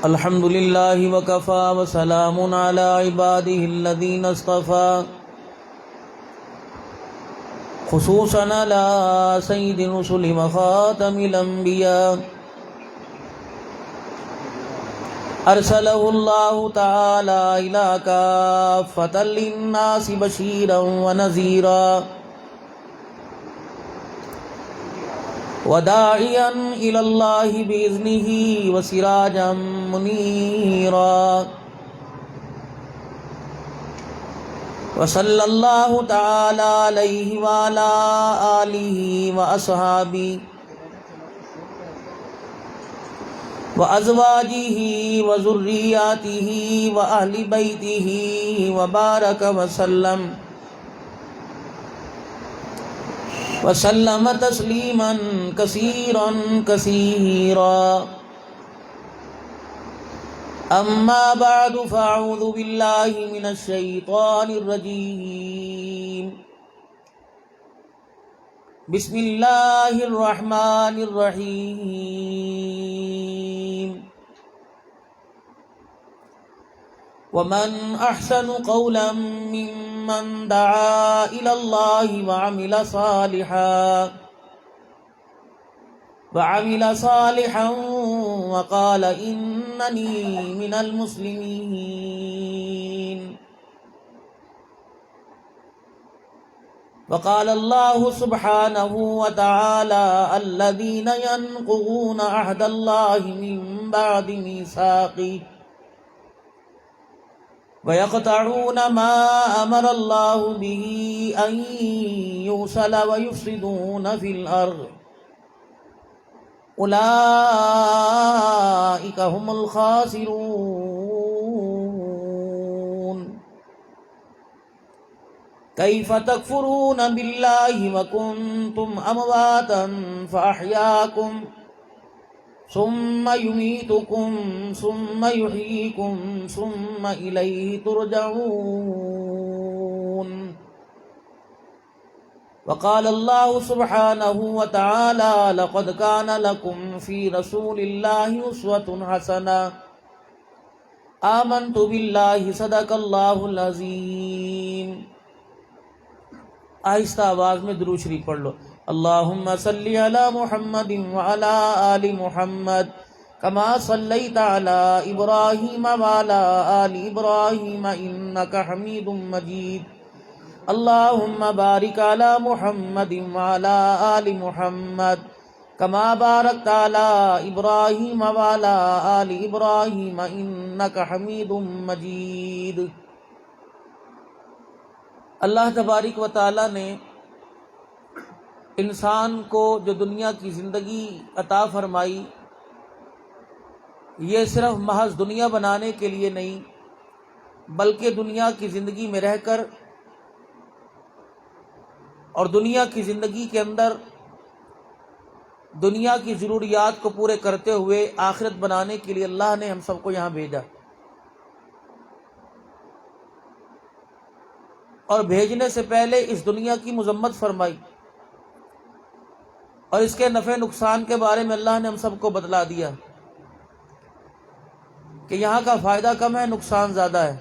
الحمد لله وكفى وسلام على عباده الذين اصطفى خصوصا على سيد الرسل وخاتم الأنبياء أرسله الله تعالى إلى كافة للناس بشيرا ونذيرا وداعيا إلى الله بإذنه وسراجا منيرا وصلى الله تعالى عليه وعلى آله وأصحابه وأزواجه وذرياته وأهل بيته وبارك وسلم تسليما كثيرا كثيرا. أما بعد فأعوذ بالله من الشيطان الرجيم. بسم الله الرحمن الرحيم. ومن أحسن قولا ممن دعا إلى الله وعمل صالحا وقال إنني من المسلمين. وقال الله سبحانه وتعالى الذين ينقضون عهد الله من بعد ميثاقه ويقطعون ما أمر الله به أن يوصل ويفسدون في الأرض أولئك هم الخاسرون. كيف تكفرون بالله وكنتم أمواتا فأحياكم ثم يميتكم ثم يحييكم ثم إليه ترجعون. وقال الله سبحانه وتعالى لقد كان لكم في رسول الله أسوة حسنة آمنت بالله صدق اللہ العظیم. آہستہ آواز میں درود شریف پڑھ لو. اللہم صلی علی محمد وعلی آل محمد کما صلیت علی ابراہیم وعلی آل ابراہیم انک حمید مجید. اللہم بارک علی محمد وعلی آل محمد کما بارکت علی ابراہیم وعلی آل ابراہیم انک حمید مجید. اللہ تبارک و تعالی نے انسان کو جو دنیا کی زندگی عطا فرمائی یہ صرف محض دنیا بنانے کے لیے نہیں بلکہ دنیا کی زندگی میں رہ کر اور دنیا کی زندگی کے اندر دنیا کی ضروریات کو پورے کرتے ہوئے آخرت بنانے کے لیے اللہ نے ہم سب کو یہاں بھیجا. اور بھیجنے سے پہلے اس دنیا کی مذمت فرمائی اور اس کے نفع نقصان کے بارے میں اللہ نے ہم سب کو بتلا دیا کہ یہاں کا فائدہ کم ہے نقصان زیادہ ہے.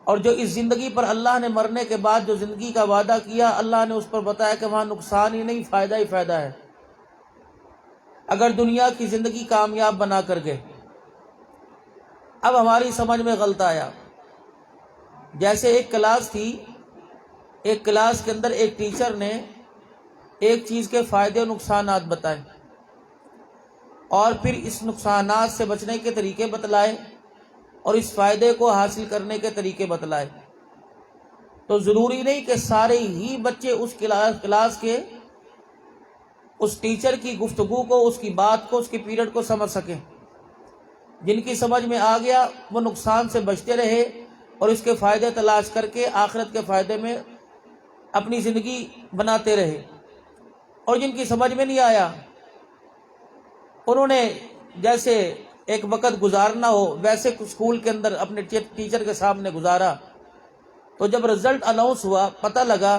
اور جو اس زندگی پر اللہ نے مرنے کے بعد جو زندگی کا وعدہ کیا اللہ نے اس پر بتایا کہ وہاں نقصان ہی نہیں فائدہ ہی فائدہ ہے اگر دنیا کی زندگی کامیاب بنا کر گئے. اب ہماری سمجھ میں غلط آیا. جیسے ایک کلاس تھی, ایک کلاس کے اندر ایک ٹیچر نے ایک چیز کے فائدے و نقصانات بتائے اور پھر اس نقصانات سے بچنے کے طریقے بتلائے اور اس فائدے کو حاصل کرنے کے طریقے بتلائے. تو ضروری نہیں کہ سارے ہی بچے اس کلاس کے اس ٹیچر کی گفتگو کو, اس کی بات کو, اس کی پیریڈ کو سمجھ سکیں. جن کی سمجھ میں آ گیا وہ نقصان سے بچتے رہے اور اس کے فائدے تلاش کر کے آخرت کے فائدے میں اپنی زندگی بناتے رہے. اور جن کی سمجھ میں نہیں آیا انہوں نے جیسے ایک وقت گزارنا ہو ویسے اسکول کے اندر اپنے ٹیچر کے سامنے گزارا. تو جب رزلٹ اناؤنس ہوا پتہ لگا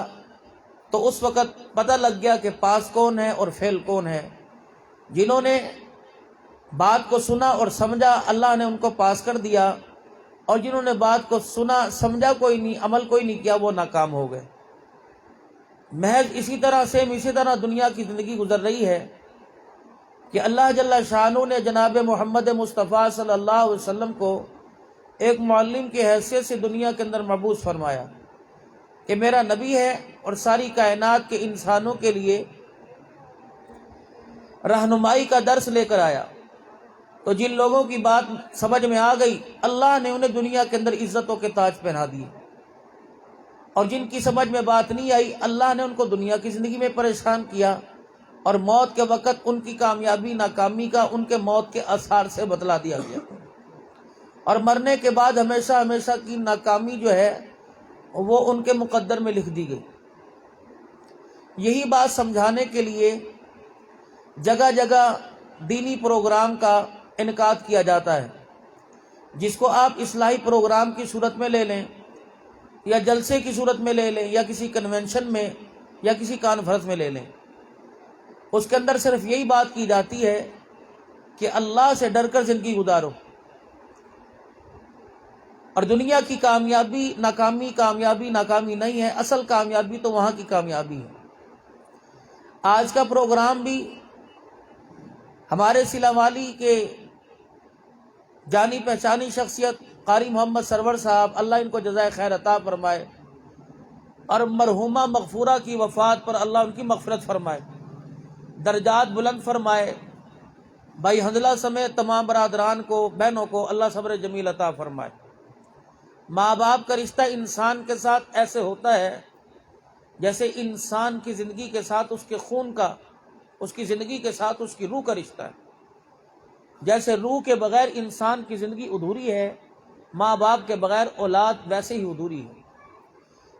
تو اس وقت پتہ لگ گیا کہ پاس کون ہے اور فیل کون ہے. جنہوں نے بات کو سنا اور سمجھا اللہ نے ان کو پاس کر دیا، اور جنہوں نے بات کو سنا سمجھا کوئی نہیں، عمل کوئی نہیں کیا، وہ ناکام ہو گئے۔ محض اسی طرح دنیا کی زندگی گزر رہی ہے کہ اللہ جل شانہ نے جناب محمد مصطفیٰ صلی اللہ علیہ وسلم کو ایک معلم کی حیثیت سے دنیا کے اندر مبعوث فرمایا کہ میرا نبی ہے اور ساری کائنات کے انسانوں کے لیے رہنمائی کا درس لے کر آیا۔ تو جن لوگوں کی بات سمجھ میں آ گئی، اللہ نے انہیں دنیا کے اندر عزتوں کے تاج پہنا دیے، اور جن کی سمجھ میں بات نہیں آئی، اللہ نے ان کو دنیا کی زندگی میں پریشان کیا، اور موت کے وقت ان کی کامیابی ناکامی کا ان کے موت کے آثار سے بتلا دیا گیا، اور مرنے کے بعد ہمیشہ ہمیشہ کی ناکامی جو ہے وہ ان کے مقدر میں لکھ دی گئی۔ یہی بات سمجھانے کے لیے جگہ جگہ دینی پروگرام کا انعقاد کیا جاتا ہے، جس کو آپ اصلاحی پروگرام کی صورت میں لے لیں، یا جلسے کی صورت میں لے لیں، یا کسی کنونشن میں یا کسی کانفرنس میں لے لیں۔ اس کے اندر صرف یہی بات کی جاتی ہے کہ اللہ سے ڈر کر زندگی گزارو، اور دنیا کی کامیابی ناکامی نہیں ہے، اصل کامیابی تو وہاں کی کامیابی ہے۔ آج کا پروگرام بھی ہمارے سلا والی کے جانی پہچانی شخصیت قاری محمد سرور صاحب، اللہ ان کو جزائے خیر عطا فرمائے، اور مرحومہ مغفورہ کی وفات پر اللہ ان کی مغفرت فرمائے، درجات بلند فرمائے، بھائی حنظلہ سمیت تمام برادران کو، بہنوں کو اللہ صبر جمیل عطا فرمائے۔ ماں باپ کا رشتہ انسان کے ساتھ ایسے ہوتا ہے جیسے انسان کی زندگی کے ساتھ اس کے خون کا، اس کی زندگی کے ساتھ اس کی روح کا رشتہ ہے۔ جیسے روح کے بغیر انسان کی زندگی ادھوری ہے، ماں باپ کے بغیر اولاد ویسے ہی ادھوری ہے۔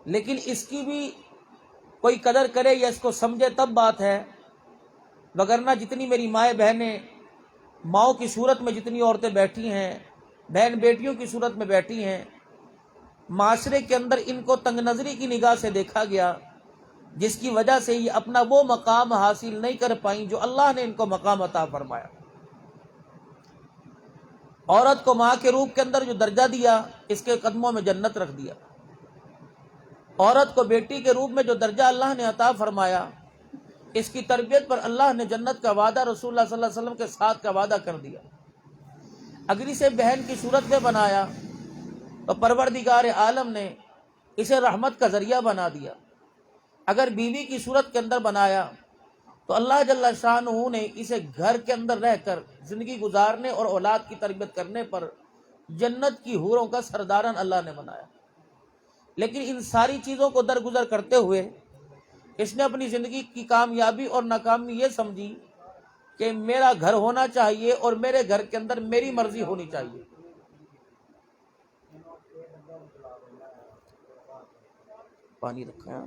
لیکن اس کی بھی کوئی قدر کرے یا اس کو سمجھے تب بات ہے، وگرنہ جتنی میری مائیں بہنیں ماؤں کی صورت میں جتنی عورتیں بیٹھی ہیں، بہن بیٹیوں کی صورت میں بیٹھی ہیں، معاشرے کے اندر ان کو تنگ نظری کی نگاہ سے دیکھا گیا، جس کی وجہ سے یہ اپنا وہ مقام حاصل نہیں کر پائیں جو اللہ نے ان کو مقام عطا فرمایا۔ عورت کو ماں کے روپ کے اندر جو درجہ دیا، اس کے قدموں میں جنت رکھ دیا۔ عورت کو بیٹی کے روپ میں جو درجہ اللہ نے عطا فرمایا، اس کی تربیت پر اللہ نے جنت کا وعدہ رسول اللہ صلی اللہ علیہ وسلم کے ساتھ کا وعدہ کر دیا۔ اگر اسے بہن کی صورت میں بنایا تو پروردگار عالم نے اسے رحمت کا ذریعہ بنا دیا۔ اگر بیوی کی صورت کے اندر بنایا تو اللہ جل شانہ نے اسے گھر کے اندر رہ کر زندگی گزارنے اور اولاد کی تربیت کرنے پر جنت کی حوروں کا سرداران اللہ نے بنایا۔ لیکن ان ساری چیزوں کو درگزر کرتے ہوئے اس نے اپنی زندگی کی کامیابی اور ناکامی یہ سمجھی کہ میرا گھر ہونا چاہیے اور میرے گھر کے اندر میری مرضی ہونی چاہیے۔ پانی رکھا ہے،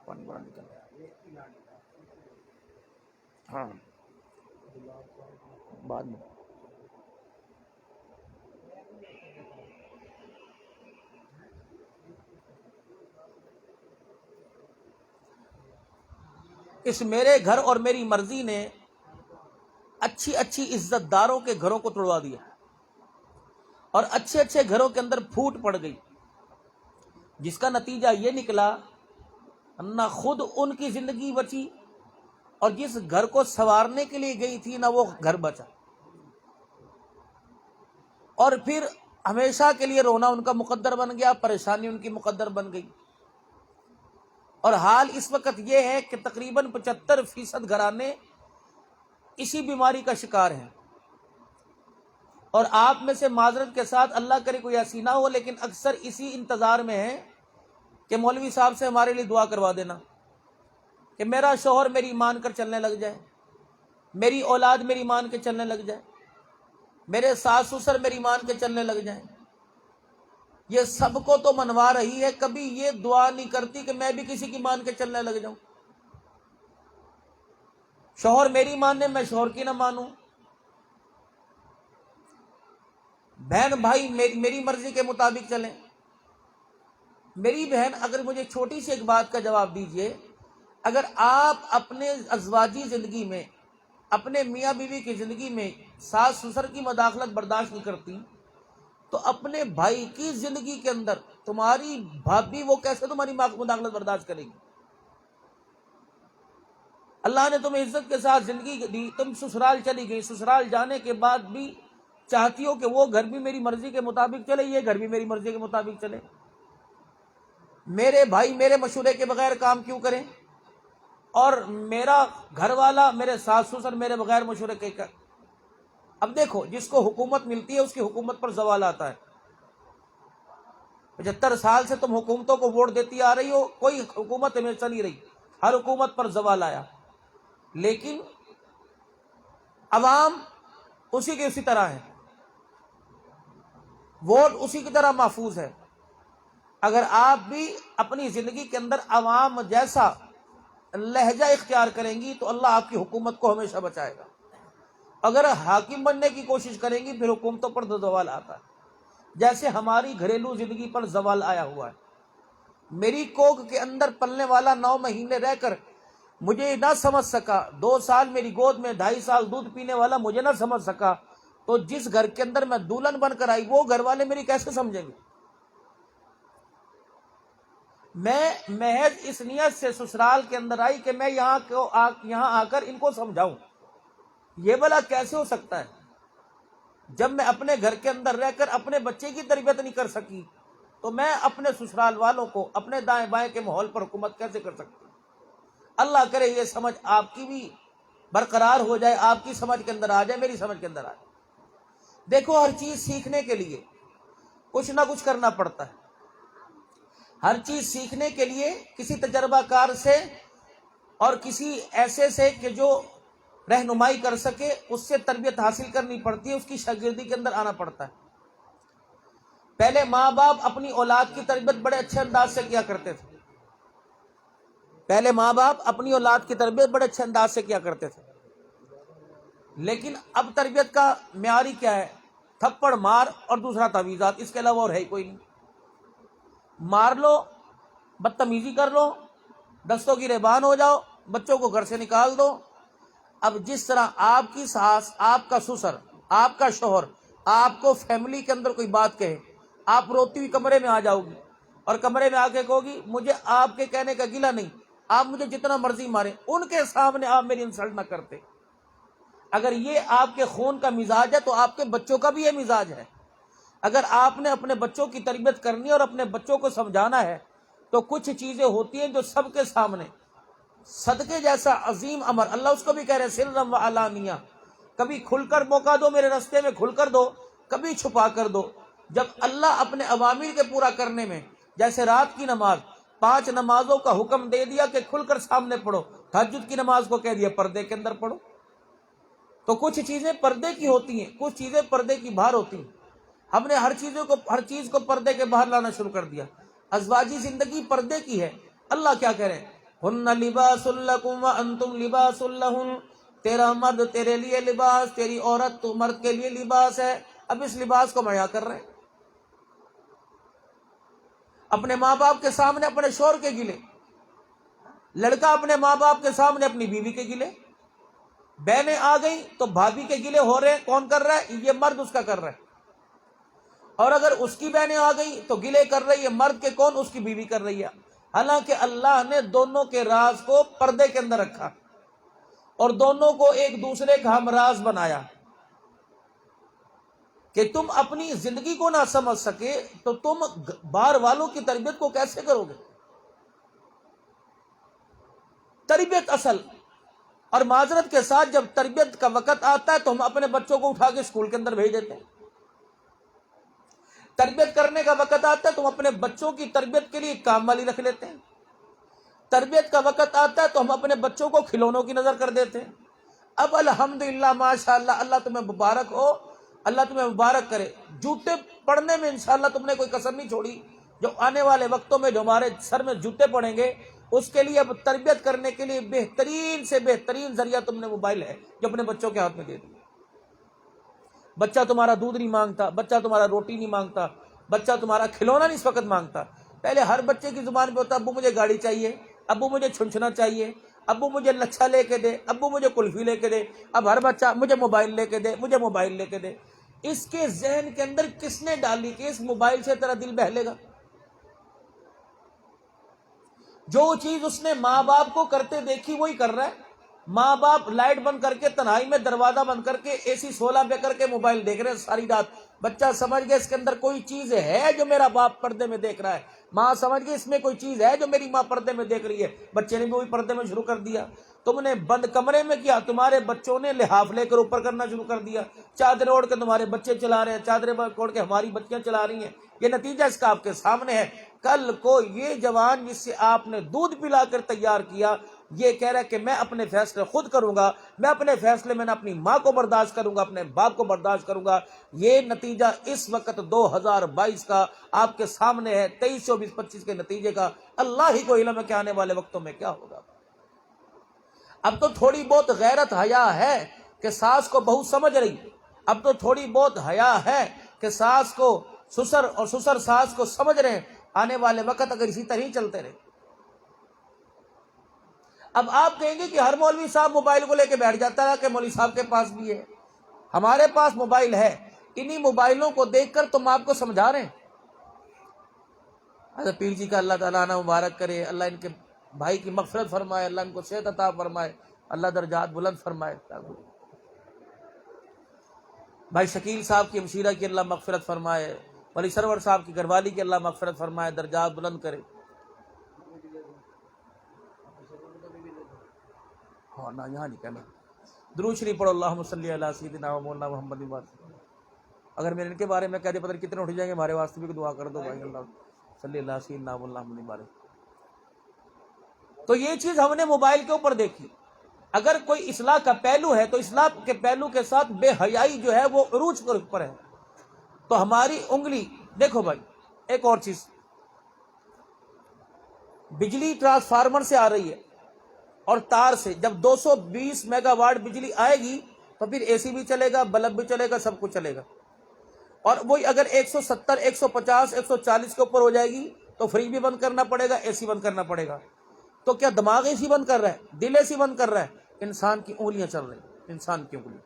پانی بڑا نکل رہا ہے، ہاں بعد میں۔ اس میرے گھر اور میری مرضی نے اچھی اچھی عزت داروں کے گھروں کو توڑوا دیا، اور اچھے اچھے گھروں کے اندر پھوٹ پڑ گئی، جس کا نتیجہ یہ نکلا نہ خود ان کی زندگی بچی، اور جس گھر کو سنوارنے کے لیے گئی تھی نہ وہ گھر بچا، اور پھر ہمیشہ کے لیے رونا ان کا مقدر بن گیا، پریشانی ان کی مقدر بن گئی۔ اور حال اس وقت یہ ہے کہ تقریباً 75% گھرانے اسی بیماری کا شکار ہیں، اور آپ میں سے معذرت کے ساتھ اللہ کرے کوئی ایسی نہ ہو، لیکن اکثر اسی انتظار میں ہیں کہ مولوی صاحب سے ہمارے لیے دعا کروا دینا کہ میرا شوہر میری مان کر چلنے لگ جائے، میری اولاد میری مان کے چلنے لگ جائے، میرے ساس سسر میری مان کے چلنے لگ جائیں۔ یہ سب کو تو منوا رہی ہے، کبھی یہ دعا نہیں کرتی کہ میں بھی کسی کی مان کے چلنے لگ جاؤں، شوہر میری مانے میں شوہر کی نہ مانوں، بہن بھائی میری مرضی کے مطابق چلیں۔ میری بہن اگر مجھے چھوٹی سی ایک بات کا جواب دیجئے، اگر آپ اپنے ازواجی زندگی میں، اپنے میاں بیوی کی زندگی میں ساس سسر کی مداخلت برداشت نہیں کرتی، تو اپنے بھائی کی زندگی کے اندر تمہاری بھابھی وہ کیسے تمہاری مداخلت برداشت کرے گی؟ اللہ نے تمہیں عزت کے ساتھ زندگی دی، تم سسرال چلی گئی، سسرال جانے کے بعد بھی چاہتی ہو کہ وہ گھر بھی میری مرضی کے مطابق چلے، یہ گھر بھی میری مرضی کے مطابق چلے، میرے بھائی میرے مشورے کے بغیر کام کیوں کریں، اور میرا گھر والا، میرے ساس سسر میرے بغیر مشورے کے اب دیکھو، جس کو حکومت ملتی ہے اس کی حکومت پر زوال آتا ہے۔ 75 سال سے تم حکومتوں کو ووٹ دیتی آ رہی ہو، کوئی حکومت ہمیشہ نہیں رہی، ہر حکومت پر زوال آیا، لیکن عوام اسی کے اسی طرح ہے، ووٹ اسی کی طرح محفوظ ہے۔ اگر آپ بھی اپنی زندگی کے اندر عوام جیسا لہجہ اختیار کریں گی تو اللہ آپ کی حکومت کو ہمیشہ بچائے گا۔ اگر حاکم بننے کی کوشش کریں گی پھر حکومتوں پر زوال آتا ہے، جیسے ہماری گھریلو زندگی پر زوال آیا ہوا ہے۔ میری کوکھ کے اندر پلنے والا 9 مہینے رہ کر مجھے نہ سمجھ سکا، 2 سال میری گود میں 2.5 سال دودھ پینے والا مجھے نہ سمجھ سکا، تو جس گھر کے اندر میں دلہن بن کر آئی وہ گھر والے میری کیسے سمجھیں گے؟ میں محض اس نیت سے سسرال کے اندر آئی کہ میں یہاں آ کر ان کو سمجھاؤں، یہ بھلا کیسے ہو سکتا ہے؟ جب میں اپنے گھر کے اندر رہ کر اپنے بچے کی تربیت نہیں کر سکی تو میں اپنے سسرال والوں کو اپنے دائیں بائیں کے ماحول پر حکومت کیسے کر سکتی؟ اللہ کرے یہ سمجھ آپ کی بھی برقرار ہو جائے، آپ کی سمجھ کے اندر آ جائے، میری سمجھ کے اندر آ جائے۔ دیکھو، ہر چیز سیکھنے کے لیے کچھ نہ کچھ کرنا پڑتا ہے، ہر چیز سیکھنے کے لیے کسی تجربہ کار سے اور کسی ایسے سے کہ جو رہنمائی کر سکے اس سے تربیت حاصل کرنی پڑتی ہے، اس کی شاگردی کے اندر آنا پڑتا ہے۔ پہلے ماں باپ اپنی اولاد کی تربیت بڑے اچھے انداز سے کیا کرتے تھے، پہلے ماں باپ اپنی اولاد کی تربیت بڑے اچھے انداز سے کیا کرتے تھے، لیکن اب تربیت کا معیاری کیا ہے؟ تھپڑ مار اور دوسرا تعویذات، اس کے علاوہ اور ہے ہی کوئی نہیں۔ مار لو، بدتمیزی کر لو، دستوں کی ریبان ہو جاؤ، بچوں کو گھر سے نکال دو۔ اب جس طرح آپ کی ساس، آپ کا سسر، آپ کا شوہر آپ کو فیملی کے اندر کوئی بات کہے، آپ روتی ہوئی کمرے میں آ جاؤ گی اور کمرے میں آ کے کہو گی مجھے آپ کے کہنے کا گلہ نہیں، آپ مجھے جتنا مرضی ماریں، ان کے سامنے آپ میری انسلٹ نہ کرتے۔ اگر یہ آپ کے خون کا مزاج ہے تو آپ کے بچوں کا بھی یہ مزاج ہے۔ اگر آپ نے اپنے بچوں کی تربیت کرنی ہے اور اپنے بچوں کو سمجھانا ہے تو کچھ چیزیں ہوتی ہیں جو سب کے سامنے، صدقے جیسا عظیم امر، اللہ اس کو بھی کہہ رہے ہیں سرم و علانیہ، کبھی کھل کر موقع دو، میرے رستے میں کھل کر دو، کبھی چھپا کر دو۔ جب اللہ اپنے اوامر کے پورا کرنے میں، جیسے رات کی نماز، 5 نمازوں کا حکم دے دیا کہ کھل کر سامنے پڑھو، تہجد کی نماز کو کہہ دیا پردے کے اندر پڑھو، تو کچھ چیزیں پردے کی ہوتی ہیں، کچھ چیزیں پردے کی باہر ہوتی ہیں۔ ہم نے ہر چیز کو پردے کے باہر لانا شروع کر دیا۔ ازواجی زندگی پردے کی ہے۔ اللہ کیا کہہ رہے ہیں؟ ہن لباس لکم وانتم لباس لہن، تیرا مرد تیرے لیے لباس، تیری عورت تو مرد کے لیے لباس ہے۔ اب اس لباس کو مہیا کر رہے ہیں، اپنے ماں باپ کے سامنے اپنے شوہر کے گلے، لڑکا اپنے ماں باپ کے سامنے اپنی بیوی کے گلے، بہنیں آ گئی تو بھابھی کے گلے ہو رہے ہیں، کون کر رہا ہے؟ یہ مرد اس کا کر رہا ہے، اور اگر اس کی بہنیں آ گئی تو گلے کر رہی ہے مرد کے، کون؟ اس کی بیوی کر رہی ہے۔ حالانکہ اللہ نے دونوں کے راز کو پردے کے اندر رکھا اور دونوں کو ایک دوسرے کا ہم راز بنایا کہ تم اپنی زندگی کو نہ سمجھ سکے تو تم باہر والوں کی تربیت کو کیسے کرو گے؟ تربیت اصل، اور معذرت کے ساتھ جب تربیت کا وقت آتا ہے تو ہم اپنے بچوں کو اٹھا کے اسکول کے اندر بھیج دیتے ہیں۔ تربیت کرنے کا وقت آتا ہے تو ہم اپنے بچوں کی تربیت کے لیے کام والی رکھ لیتے ہیں۔ تربیت کا وقت آتا ہے تو ہم اپنے بچوں کو کھلونوں کی نظر کر دیتے ہیں۔ اب الحمدللہ ماشاءاللہ، اللہ تمہیں مبارک ہو، اللہ تمہیں مبارک کرے، جوتے پڑھنے میں انشاءاللہ تم نے کوئی کسر نہیں چھوڑی۔ جو آنے والے وقتوں میں جو ہمارے سر میں جوتے پڑیں گے اس کے لیے اب تربیت کرنے کے لیے بہترین سے بہترین ذریعہ تم نے موبائل ہے جو اپنے بچوں کے ہاتھ میں دے دیا۔ بچہ تمہارا دودھ نہیں مانگتا، بچہ تمہارا روٹی نہیں مانگتا، بچہ تمہارا کھلونا نہیں اس وقت مانگتا۔ پہلے ہر بچے کی زبان پہ ہوتا ابو مجھے گاڑی چاہیے، ابو مجھے چھنچنا چاہیے، ابو مجھے لچھا لے کے دے، ابو مجھے کلفی لے کے دے، اب ہر بچہ مجھے موبائل لے کے دے، مجھے موبائل لے کے دے۔ اس کے ذہن کے اندر کس نے ڈالی کہ اس موبائل سے تیرا دل بہلے گا؟ جو چیز اس نے ماں باپ کو کرتے دیکھی وہی کر رہا ہے۔ ماں باپ لائٹ بند کر کے تنہائی میں دروازہ بند کر کے اے سی 16 پہ کر کے موبائل دیکھ رہے ہیں ساری رات۔ بچہ سمجھ گیا اس کے اندر کوئی چیز ہے جو میرا باپ پردے میں دیکھ رہا ہے، ماں سمجھ گئی اس میں کوئی چیز ہے جو میری ماں پردے میں دیکھ رہی ہے، بچے نے بھی وہی پردے میں شروع کر دیا۔ تم نے بند کمرے میں کیا، تمہارے بچوں نے لحاف لے کر اوپر کرنا شروع کر دیا، چادریں اوڑھ کے تمہارے بچے چلا رہے ہیں، چادریں اوڑھ کے ہماری بچیاں چلا رہی ہیں۔ یہ نتیجہ اس کا آپ کے سامنے ہے۔ کل کو یہ جوان جس سے آپ نے دودھ پلا کر تیار کیا، یہ کہہ رہا ہے کہ میں اپنے فیصلے خود کروں گا، میں اپنے فیصلے میں نہ اپنی ماں کو برداشت کروں گا اپنے باپ کو برداشت کروں گا۔ یہ نتیجہ اس وقت 2022 کا آپ کے سامنے ہے، 23 24 25 کے نتیجے کا اللہ ہی کو علم ہے کہ آنے والے وقتوں میں کیا ہوگا۔ اب تو تھوڑی بہت غیرت حیا ہے کہ ساس کو بہو سمجھ رہی، اب تو تھوڑی بہت حیا ہے کہ ساس کو سسر اور سسر ساس کو سمجھ رہے ہیں۔ آنے والے وقت اگر اسی طرح ہی چلتے رہے، اب آپ کہیں گے کہ ہر مولوی صاحب موبائل کو لے کے بیٹھ جاتا ہے کہ مولوی صاحب کے پاس بھی ہے، ہمارے پاس موبائل ہے، انہی موبائلوں کو دیکھ کر تم آپ کو سمجھا رہے ہیں۔ حضرت پیر جی کا اللہ تعالیٰ عنہ مبارک کرے، اللہ ان کے بھائی کی مغفرت فرمائے، اللہ ان کو صحت عطا فرمائے، اللہ درجات بلند فرمائے۔ بھائی شکیل صاحب کی ہمشیرہ کی اللہ مغفرت فرمائے، ولی سرور صاحب کی گھر والی کی اللہ مغفرت فرمائے، درجات بلند کرے۔ ہاں نہ یہاں نہیں کہنا، درود شریف پڑھو، اللہم صلی علی سیدنا و مولانا محمد وعلی۔ اگر میں ان کے بارے میں کہہ دے پتہ نہیں کتنے اٹھ جائیں گے، ہمارے واسطے بھی دعا کر دو بھائی، اللہ صلی اللہ سیدنا و مولانا محمد وعلی۔ تو یہ چیز ہم نے موبائل کے اوپر دیکھی۔ اگر کوئی اصلاح کا پہلو ہے تو اصلاح کے پہلو کے ساتھ بے حیائی جو ہے وہ عروج پر ہے۔ تو ہماری انگلی دیکھو بھائی، ایک اور چیز، بجلی ٹرانسفارمر سے آ رہی ہے اور تار سے، جب 220 میگا واٹ بجلی آئے گی تو پھر اے سی بھی چلے گا، بلب بھی چلے گا، سب کچھ چلے گا۔ اور وہی اگر 170 150 140 کے اوپر ہو جائے گی تو فریج بھی بند کرنا پڑے گا، اے سی بند کرنا پڑے گا۔ تو کیا دماغ اے سی بند کر رہا ہے، دل اے سی بند کر رہا ہے؟ انسان کی انگلیاں چل رہی ہیں، انسان کی انگلی۔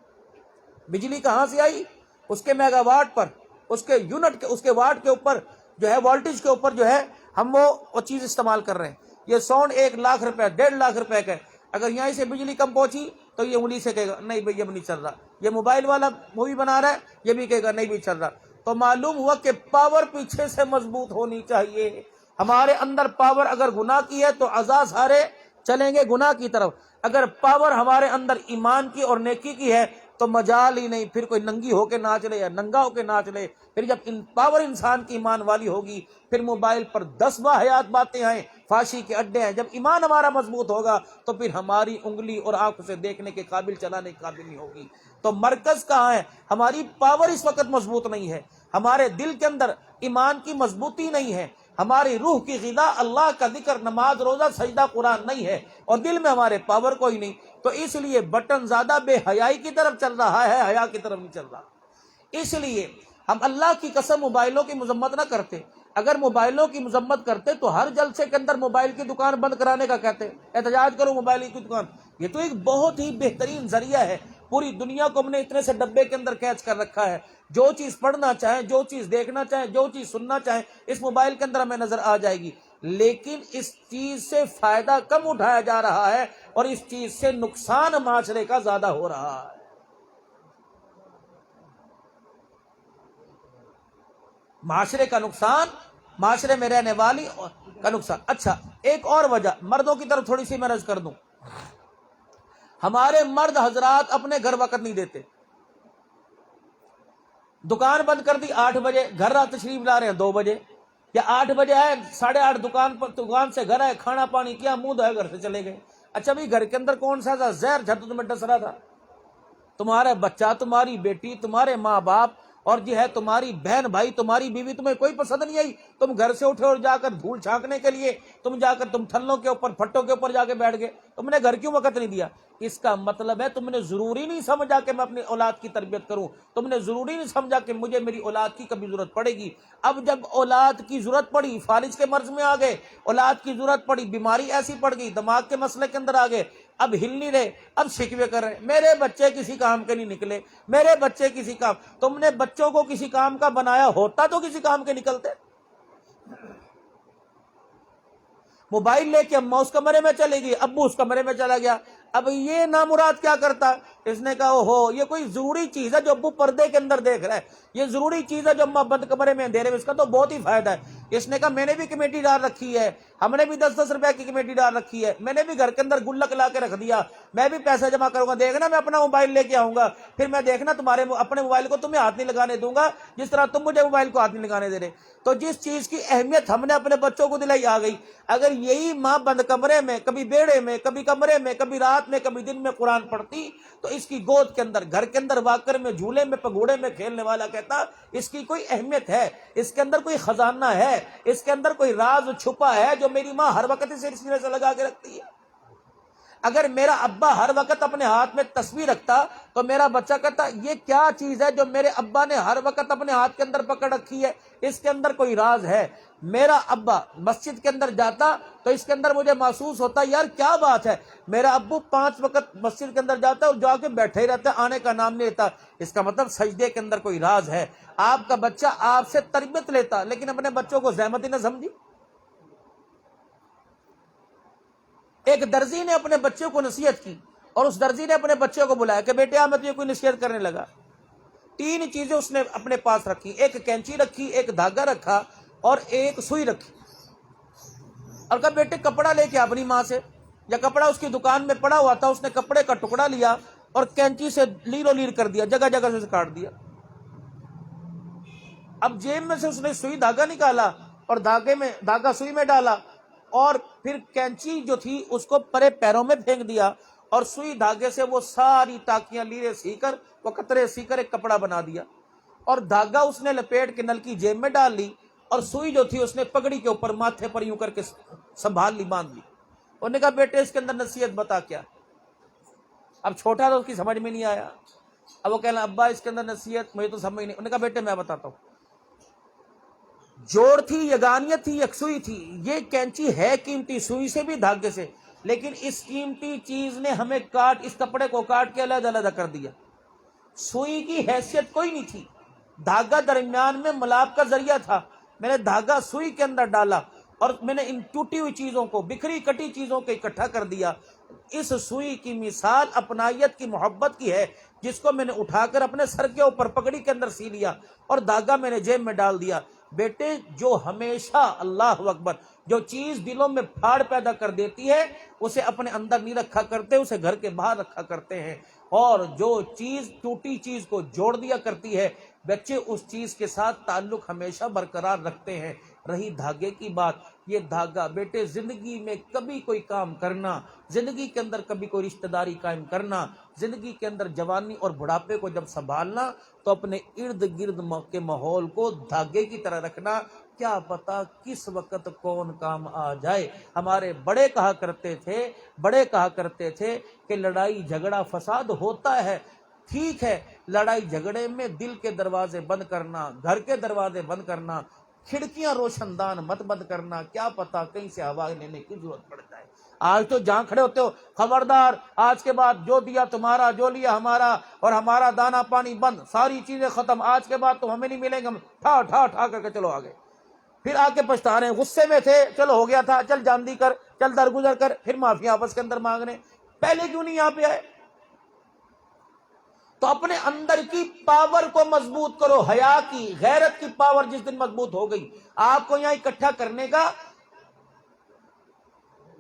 بجلی کہاں سے آئی؟ اس کے میگا واٹ پر، اس کے یونٹ کے، اس کے واٹ کے اوپر جو ہے، وولٹیج کے اوپر جو ہے ہم وہ چیز استعمال کر رہے ہیں۔ یہ ساؤنڈ 1 لاکھ روپے 1.5 لاکھ روپے کا ہے، اگر یہاں سے بجلی کم پہنچی تو یہ انگلی سے کہے گا نہیں بھائی اب نہیں چل رہا۔ یہ موبائل والا مووی بنا رہا ہے، یہ بھی کہے گا نہیں بھی چل رہا۔ تو معلوم ہوا کہ پاور پیچھے سے مضبوط ہونی چاہیے۔ ہمارے اندر پاور اگر گناہ کی ہے تو اعضاء سارے چلیں گے گناہ کی طرف۔ اگر پاور ہمارے اندر ایمان کی اور نیکی کی ہے تو مجال ہی نہیں، پھر کوئی ننگی ہو کے ناچ لے یا ننگا ہو کے ناچ لے۔ پھر جب پاور انسان کی ایمان والی ہوگی، پھر موبائل پر 10 واحیات باتیں آئیں، فحاشی کے اڈے ہیں۔ جب ایمان ہمارا مضبوط ہوگا تو پھر ہماری انگلی اور آنکھ سے دیکھنے کے قابل، چلانے کے قابل نہیں ہوگی۔ تو مرکز کہاں ہے؟ ہماری پاور اس وقت مضبوط نہیں ہے، ہمارے دل کے اندر ایمان کی مضبوطی نہیں ہے، ہماری روح کی غذا اللہ کا ذکر، نماز، روزہ، سجدہ، قرآن نہیں ہے، اور دل میں ہمارے پاور کوئی نہیں۔ تو اس لیے بٹن زیادہ بے حیائی کی طرف چل رہا ہے، حیا کی طرف نہیں چل رہا۔ اس لیے ہم اللہ کی قسم موبائلوں کی مذمت نہ کرتے۔ اگر موبائلوں کی مذمت کرتے تو ہر جلسے کے اندر موبائل کی دکان بند کرانے کا کہتے، احتجاج کرو موبائل کی دکان۔ یہ تو ایک بہت ہی بہترین ذریعہ ہے، پوری دنیا کو ہم نے اتنے سے ڈبے کے اندر کیچ کر رکھا ہے۔ جو چیز پڑھنا چاہیں، جو چیز دیکھنا چاہیں، جو چیز سننا چاہیں، اس موبائل کے اندر ہمیں نظر آ جائے گی۔ لیکن اس چیز سے فائدہ کم اٹھایا جا رہا ہے اور اس چیز سے نقصان معاشرے کا زیادہ ہو رہا ہے۔ معاشرے کا نقصان، معاشرے میں رہنے والی کا نقصان۔ اچھا ایک اور وجہ مردوں کی طرف تھوڑی سی میں عرض کر دوں، ہمارے مرد حضرات اپنے گھر وقت نہیں دیتے۔ دکان بند کر دی 8 بجے، گھر رات تشریف لا رہے ہیں 2 بجے، یا 8 بجے آئے، 8:30 دکان سے گھر آئے، کھانا پانی کیا، منہ دھوئے، گھر سے چلے گئے۔ اچھا بھائی گھر کے اندر کون سا تھا زہر جھٹ تمہیں ڈس رہا تھا؟ تمہارا بچہ، تمہاری بیٹی، تمہارے ماں باپ، اور یہ ہے تمہاری بہن بھائی تمہاری بیوی تمہیں کوئی پسند نہیں آئی، تم گھر سے اٹھے اور جا کر دھول چھانکنے کے لیے تم جا کر تم تھلوں کے اوپر پھٹوں کے اوپر جا کے بیٹھ گئے، تم نے گھر کیوں وقت نہیں دیا؟ اس کا مطلب ہے تم نے ضروری نہیں سمجھا کہ میں اپنی اولاد کی تربیت کروں، تم نے ضروری نہیں سمجھا کہ مجھے میری اولاد کی کبھی ضرورت پڑے گی۔ اب جب اولاد کی ضرورت پڑی، فالج کے مرض میں آ گئے، اولاد کی ضرورت پڑی، بیماری ایسی پڑ گئی، دماغ کے مسئلے کے اندر آ گئے، اب ہل نہیں رہے، اب شکوے کر رہے، میرے بچے کسی کام کے نہیں نکلے، میرے بچے کسی کام۔ تم نے بچوں کو کسی کام کا بنایا ہوتا تو کسی کام کے نکلتے۔ موبائل لے کے اماں اس کمرے میں چلے گئی، ابو اس کمرے میں چلا گیا، اب یہ نامراد کیا کرتا؟ اس نے کہا ہو یہ کوئی ضروری چیز ہے جو ابو پردے کے اندر دیکھ رہا ہے، یہ ضروری چیز ہے جو اماں بند کمرے میں اندھیرے میں، اس کا تو بہت ہی فائدہ ہے۔ اس نے کہا میں نے بھی کمیٹی ڈال رکھی ہے، ہم نے بھی 10-10 روپے کی کمیٹی ڈال رکھی ہے، میں نے بھی گھر کے اندر گلک لا کے رکھ دیا، میں بھی پیسہ جمع کروں گا، دیکھنا میں اپنا موبائل لے کے آؤں گا، پھر میں دیکھنا تمہارے اپنے موبائل کو تمہیں ہاتھ نہیں لگانے دوں گا جس طرح تم مجھے موبائل کو ہاتھ نہیں لگانے دے رہے۔ تو جس چیز کی اہمیت ہم نے اپنے بچوں کو دلائی آ گئی۔ اگر یہی ماں بند کمرے میں، کبھی بیڑے میں، کبھی کمرے میں، کبھی رات میں، کبھی دن میں قرآن پڑھتی تو اس کی گود کے اندر، گھر کے اندر واکر میں، جھولے میں، پگوڑے میں کھیلنے والا کہتا اس کی کوئی اہمیت ہے، اس کے اندر کوئی خزانہ ہے، اس کے اندر کوئی راز چھپا ہے جو میری ماں ہر وقت اسے سینے سے لگا کے رکھتی ہے۔ اگر میرا ابا ہر وقت اپنے ہاتھ میں تسبیح رکھتا تو میرا بچہ کہتا یہ کیا چیز ہے جو میرے ابا نے ہر وقت اپنے ہاتھ کے اندر پکڑ رکھی ہے، اس کے اندر کوئی راز ہے۔ میرا ابا مسجد کے اندر جاتا تو اس کے اندر مجھے محسوس ہوتا یار کیا بات ہے، میرا ابو 5 وقت مسجد کے اندر جاتا اور جا کے بیٹھے ہی رہتا، آنے کا نام نہیں لیتا، اس کا مطلب سجدے کے اندر کوئی راز ہے۔ آپ کا بچہ آپ سے تربیت لیتا لیکن اپنے بچوں کو زحمت ہی نہ سمجھی۔ ایک درزی نے اپنے بچے کو نصیحت کی اور اس درزی نے اپنے بچے کو بلایا کہ بیٹے میں تجھے کوئی نصیحت کرنے لگا۔ 3 چیزیں اس نے اپنے پاس رکھی، ایک کینچی رکھی، ایک دھاگا رکھا اور ایک سوئی رکھی، اور کہا بیٹے کپڑا لے کے اپنی ماں سے، یا کپڑا اس کی دکان میں پڑا ہوا تھا، اس نے کپڑے کا ٹکڑا لیا اور کینچی سے لیر و لیر کر دیا، جگہ جگہ سے اسے کاٹ دیا۔ اب جیب میں سے اس نے سوئی دھاگا نکالا اور دھاگا سوئی میں ڈالا اور پھر کینچی جو تھی اس کو پرے پیروں میں پھینک دیا اور سوئی دھاگے سے وہ ساری ٹاکیاں لیرے سی کر، وہ قطرے سی کر ایک کپڑا بنا دیا، اور دھاگا اس نے لپیٹ کے نل کی جیب میں ڈال لی اور سوئی جو تھی اس نے پگڑی کے اوپر ماتھے پر یوں کر کے سنبھال لی، باندھ لی۔ انہوں نے کہا بیٹے اس کے اندر نصیحت بتا کیا؟ اب چھوٹا تو اس کی سمجھ میں نہیں آیا، اب وہ کہنا ابا اس کے اندر نصیحت مجھے تو سمجھ نہیں۔ انہوں نے کہا بیٹے میں بتاتا ہوں، جوڑ تھی، یگانیت تھی، یکسوئی تھی، یہ کینچی ہے قیمتی، سوئی سے بھی دھاگے سے، لیکن اس قیمتی چیز نے ہمیں اس کپڑے کو کاٹ کے علیحدہ علیحدہ کر دیا۔ سوئی کی حیثیت کوئی نہیں تھی، دھاگا درمیان میں ملاپ کا ذریعہ تھا، میں نے دھاگا سوئی کے اندر ڈالا اور میں نے ان ٹوٹی ہوئی چیزوں کو، بکھری کٹی چیزوں کو اکٹھا کر دیا۔ اس سوئی کی مثال اپنائیت کی، محبت کی ہے، جس کو میں نے اٹھا کر اپنے سر کے اوپر پگڑی کے اندر سی لیا اور دھاگا میں نے جیب میں ڈال دیا۔ بیٹے جو ہمیشہ، اللہ اکبر، جو چیز دلوں میں پھاڑ پیدا کر دیتی ہے اسے اپنے اندر نہیں رکھا کرتے، اسے گھر کے باہر رکھا کرتے ہیں، اور جو چیز ٹوٹی چیز کو جوڑ دیا کرتی ہے بچے اس چیز کے ساتھ تعلق ہمیشہ برقرار رکھتے ہیں۔ رہی دھاگے کی بات، یہ دھاگا بیٹے زندگی میں کبھی کوئی کام کرنا، زندگی کے اندر کبھی کوئی رشتہ داری قائم کرنا، زندگی کے اندر جوانی اور بڑھاپے کو جب سنبھالنا تو اپنے ارد گرد کے ماحول کو دھاگے کی طرح رکھنا، کیا پتا کس وقت کون کام آ جائے۔ ہمارے بڑے کہا کرتے تھے کہ لڑائی جھگڑا فساد ہوتا ہے، ٹھیک ہے، لڑائی جھگڑے میں دل کے دروازے بند کرنا، گھر کے دروازے بند کرنا، کھڑکیاں روشن دان مت بند کرنا، کیا پتا کہیں سے ہوا لینے کی ضرورت پڑ جائے۔ آج تو جہاں کھڑے ہوتے ہو خبردار، آج کے بعد جو دیا تمہارا، جو لیا ہمارا، اور ہمارا دانا پانی بند، ساری چیزیں ختم، آج کے بعد تو ہمیں نہیں ملیں گے، ہم ٹھا ٹھا ٹھا کر کے چلو آگے۔ پھر آ کے پچھتا رہے ہیں، غصے میں تھے، چلو ہو گیا تھا، چل جان دی کر، چل درگزر کر، پھر معافی آپس کے اندر مانگ رہے ہیں، پہلے کیوں نہیں یہاں پہ آئے؟ تو اپنے اندر کی پاور کو مضبوط کرو، حیا کی، غیرت کی پاور جس دن مضبوط ہو گئی، آپ کو یہاں اکٹھا کرنے کا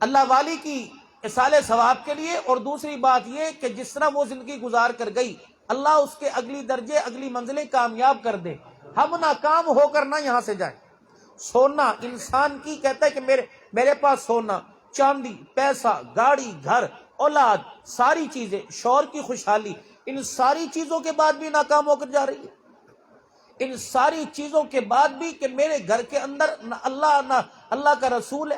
اللہ والی کی اصالِ ثواب کے لیے، اور دوسری بات یہ کہ جس طرح وہ زندگی گزار کر گئی اللہ اس کے اگلی درجے، اگلی منزلیں کامیاب کر دے، ہم ناکام ہو کر نہ یہاں سے جائیں۔ سونا انسان کی، کہتا ہے کہ میرے پاس سونا، چاندی، پیسہ، گاڑی، گھر، اولاد، ساری چیزیں، شوہر کی خوشحالی، ان ساری چیزوں کے بعد بھی ناکام ہو کر جا رہی ہے۔ ان ساری چیزوں کے بعد بھی کہ میرے گھر کے اندر نہ اللہ نہ اللہ کا رسول ہے.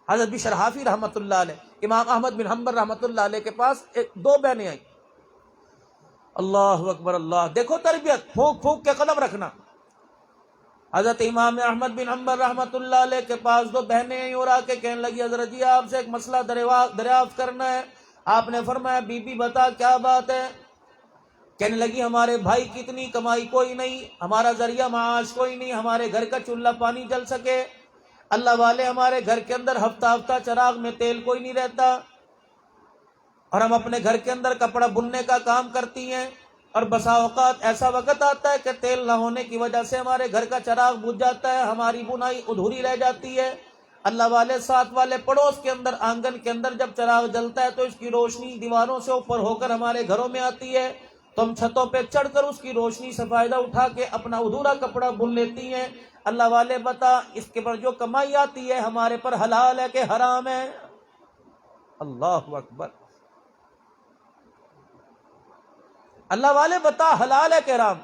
حضرت بشر حافی رحمۃ اللہ علیہ امام احمد بن حنبل رحمۃ اللہ علیہ کے پاس دو بہنیں آئیں. اللہ اکبر اللہ، دیکھو تربیت، پھونک پھونک کے قدم رکھنا. حضرت امام احمد بن حنبل رحمۃ اللہ علیہ کے پاس دو بہنیں آئیں اور آ کے کہنے لگی حضرت جی آپ سے ایک مسئلہ دریافت کرنا ہے. آپ نے فرمایا بی بی بتا کیا بات ہے؟ کہنے لگی ہمارے بھائی کی اتنی کمائی کوئی نہیں، ہمارا ذریعہ معاش کوئی نہیں، ہمارے گھر کا چولہا پانی جل سکے. اللہ والے ہمارے گھر کے اندر ہفتہ ہفتہ چراغ میں تیل کوئی نہیں رہتا، اور ہم اپنے گھر کے اندر کپڑا بننے کا کام کرتی ہیں، اور بسا اوقات ایسا وقت آتا ہے کہ تیل نہ ہونے کی وجہ سے ہمارے گھر کا چراغ بجھ جاتا ہے، ہماری بنائی ادھوری رہ جاتی ہے. اللہ والے ساتھ والے پڑوس کے اندر آنگن کے اندر جب چراغ جلتا ہے تو اس کی روشنی دیواروں سے اوپر ہو کر ہمارے گھروں میں آتی ہے، تو ہم چھتوں پہ چڑھ کر اس کی روشنی سے فائدہ اٹھا کے اپنا ادھورا کپڑا بن لیتی ہیں. اللہ والے بتا اس کے پر جو کمائی آتی ہے ہمارے پر حلال ہے کہ حرام ہے؟ اللہ اکبر. اللہ والے بتا حلال ہے کہ حرام؟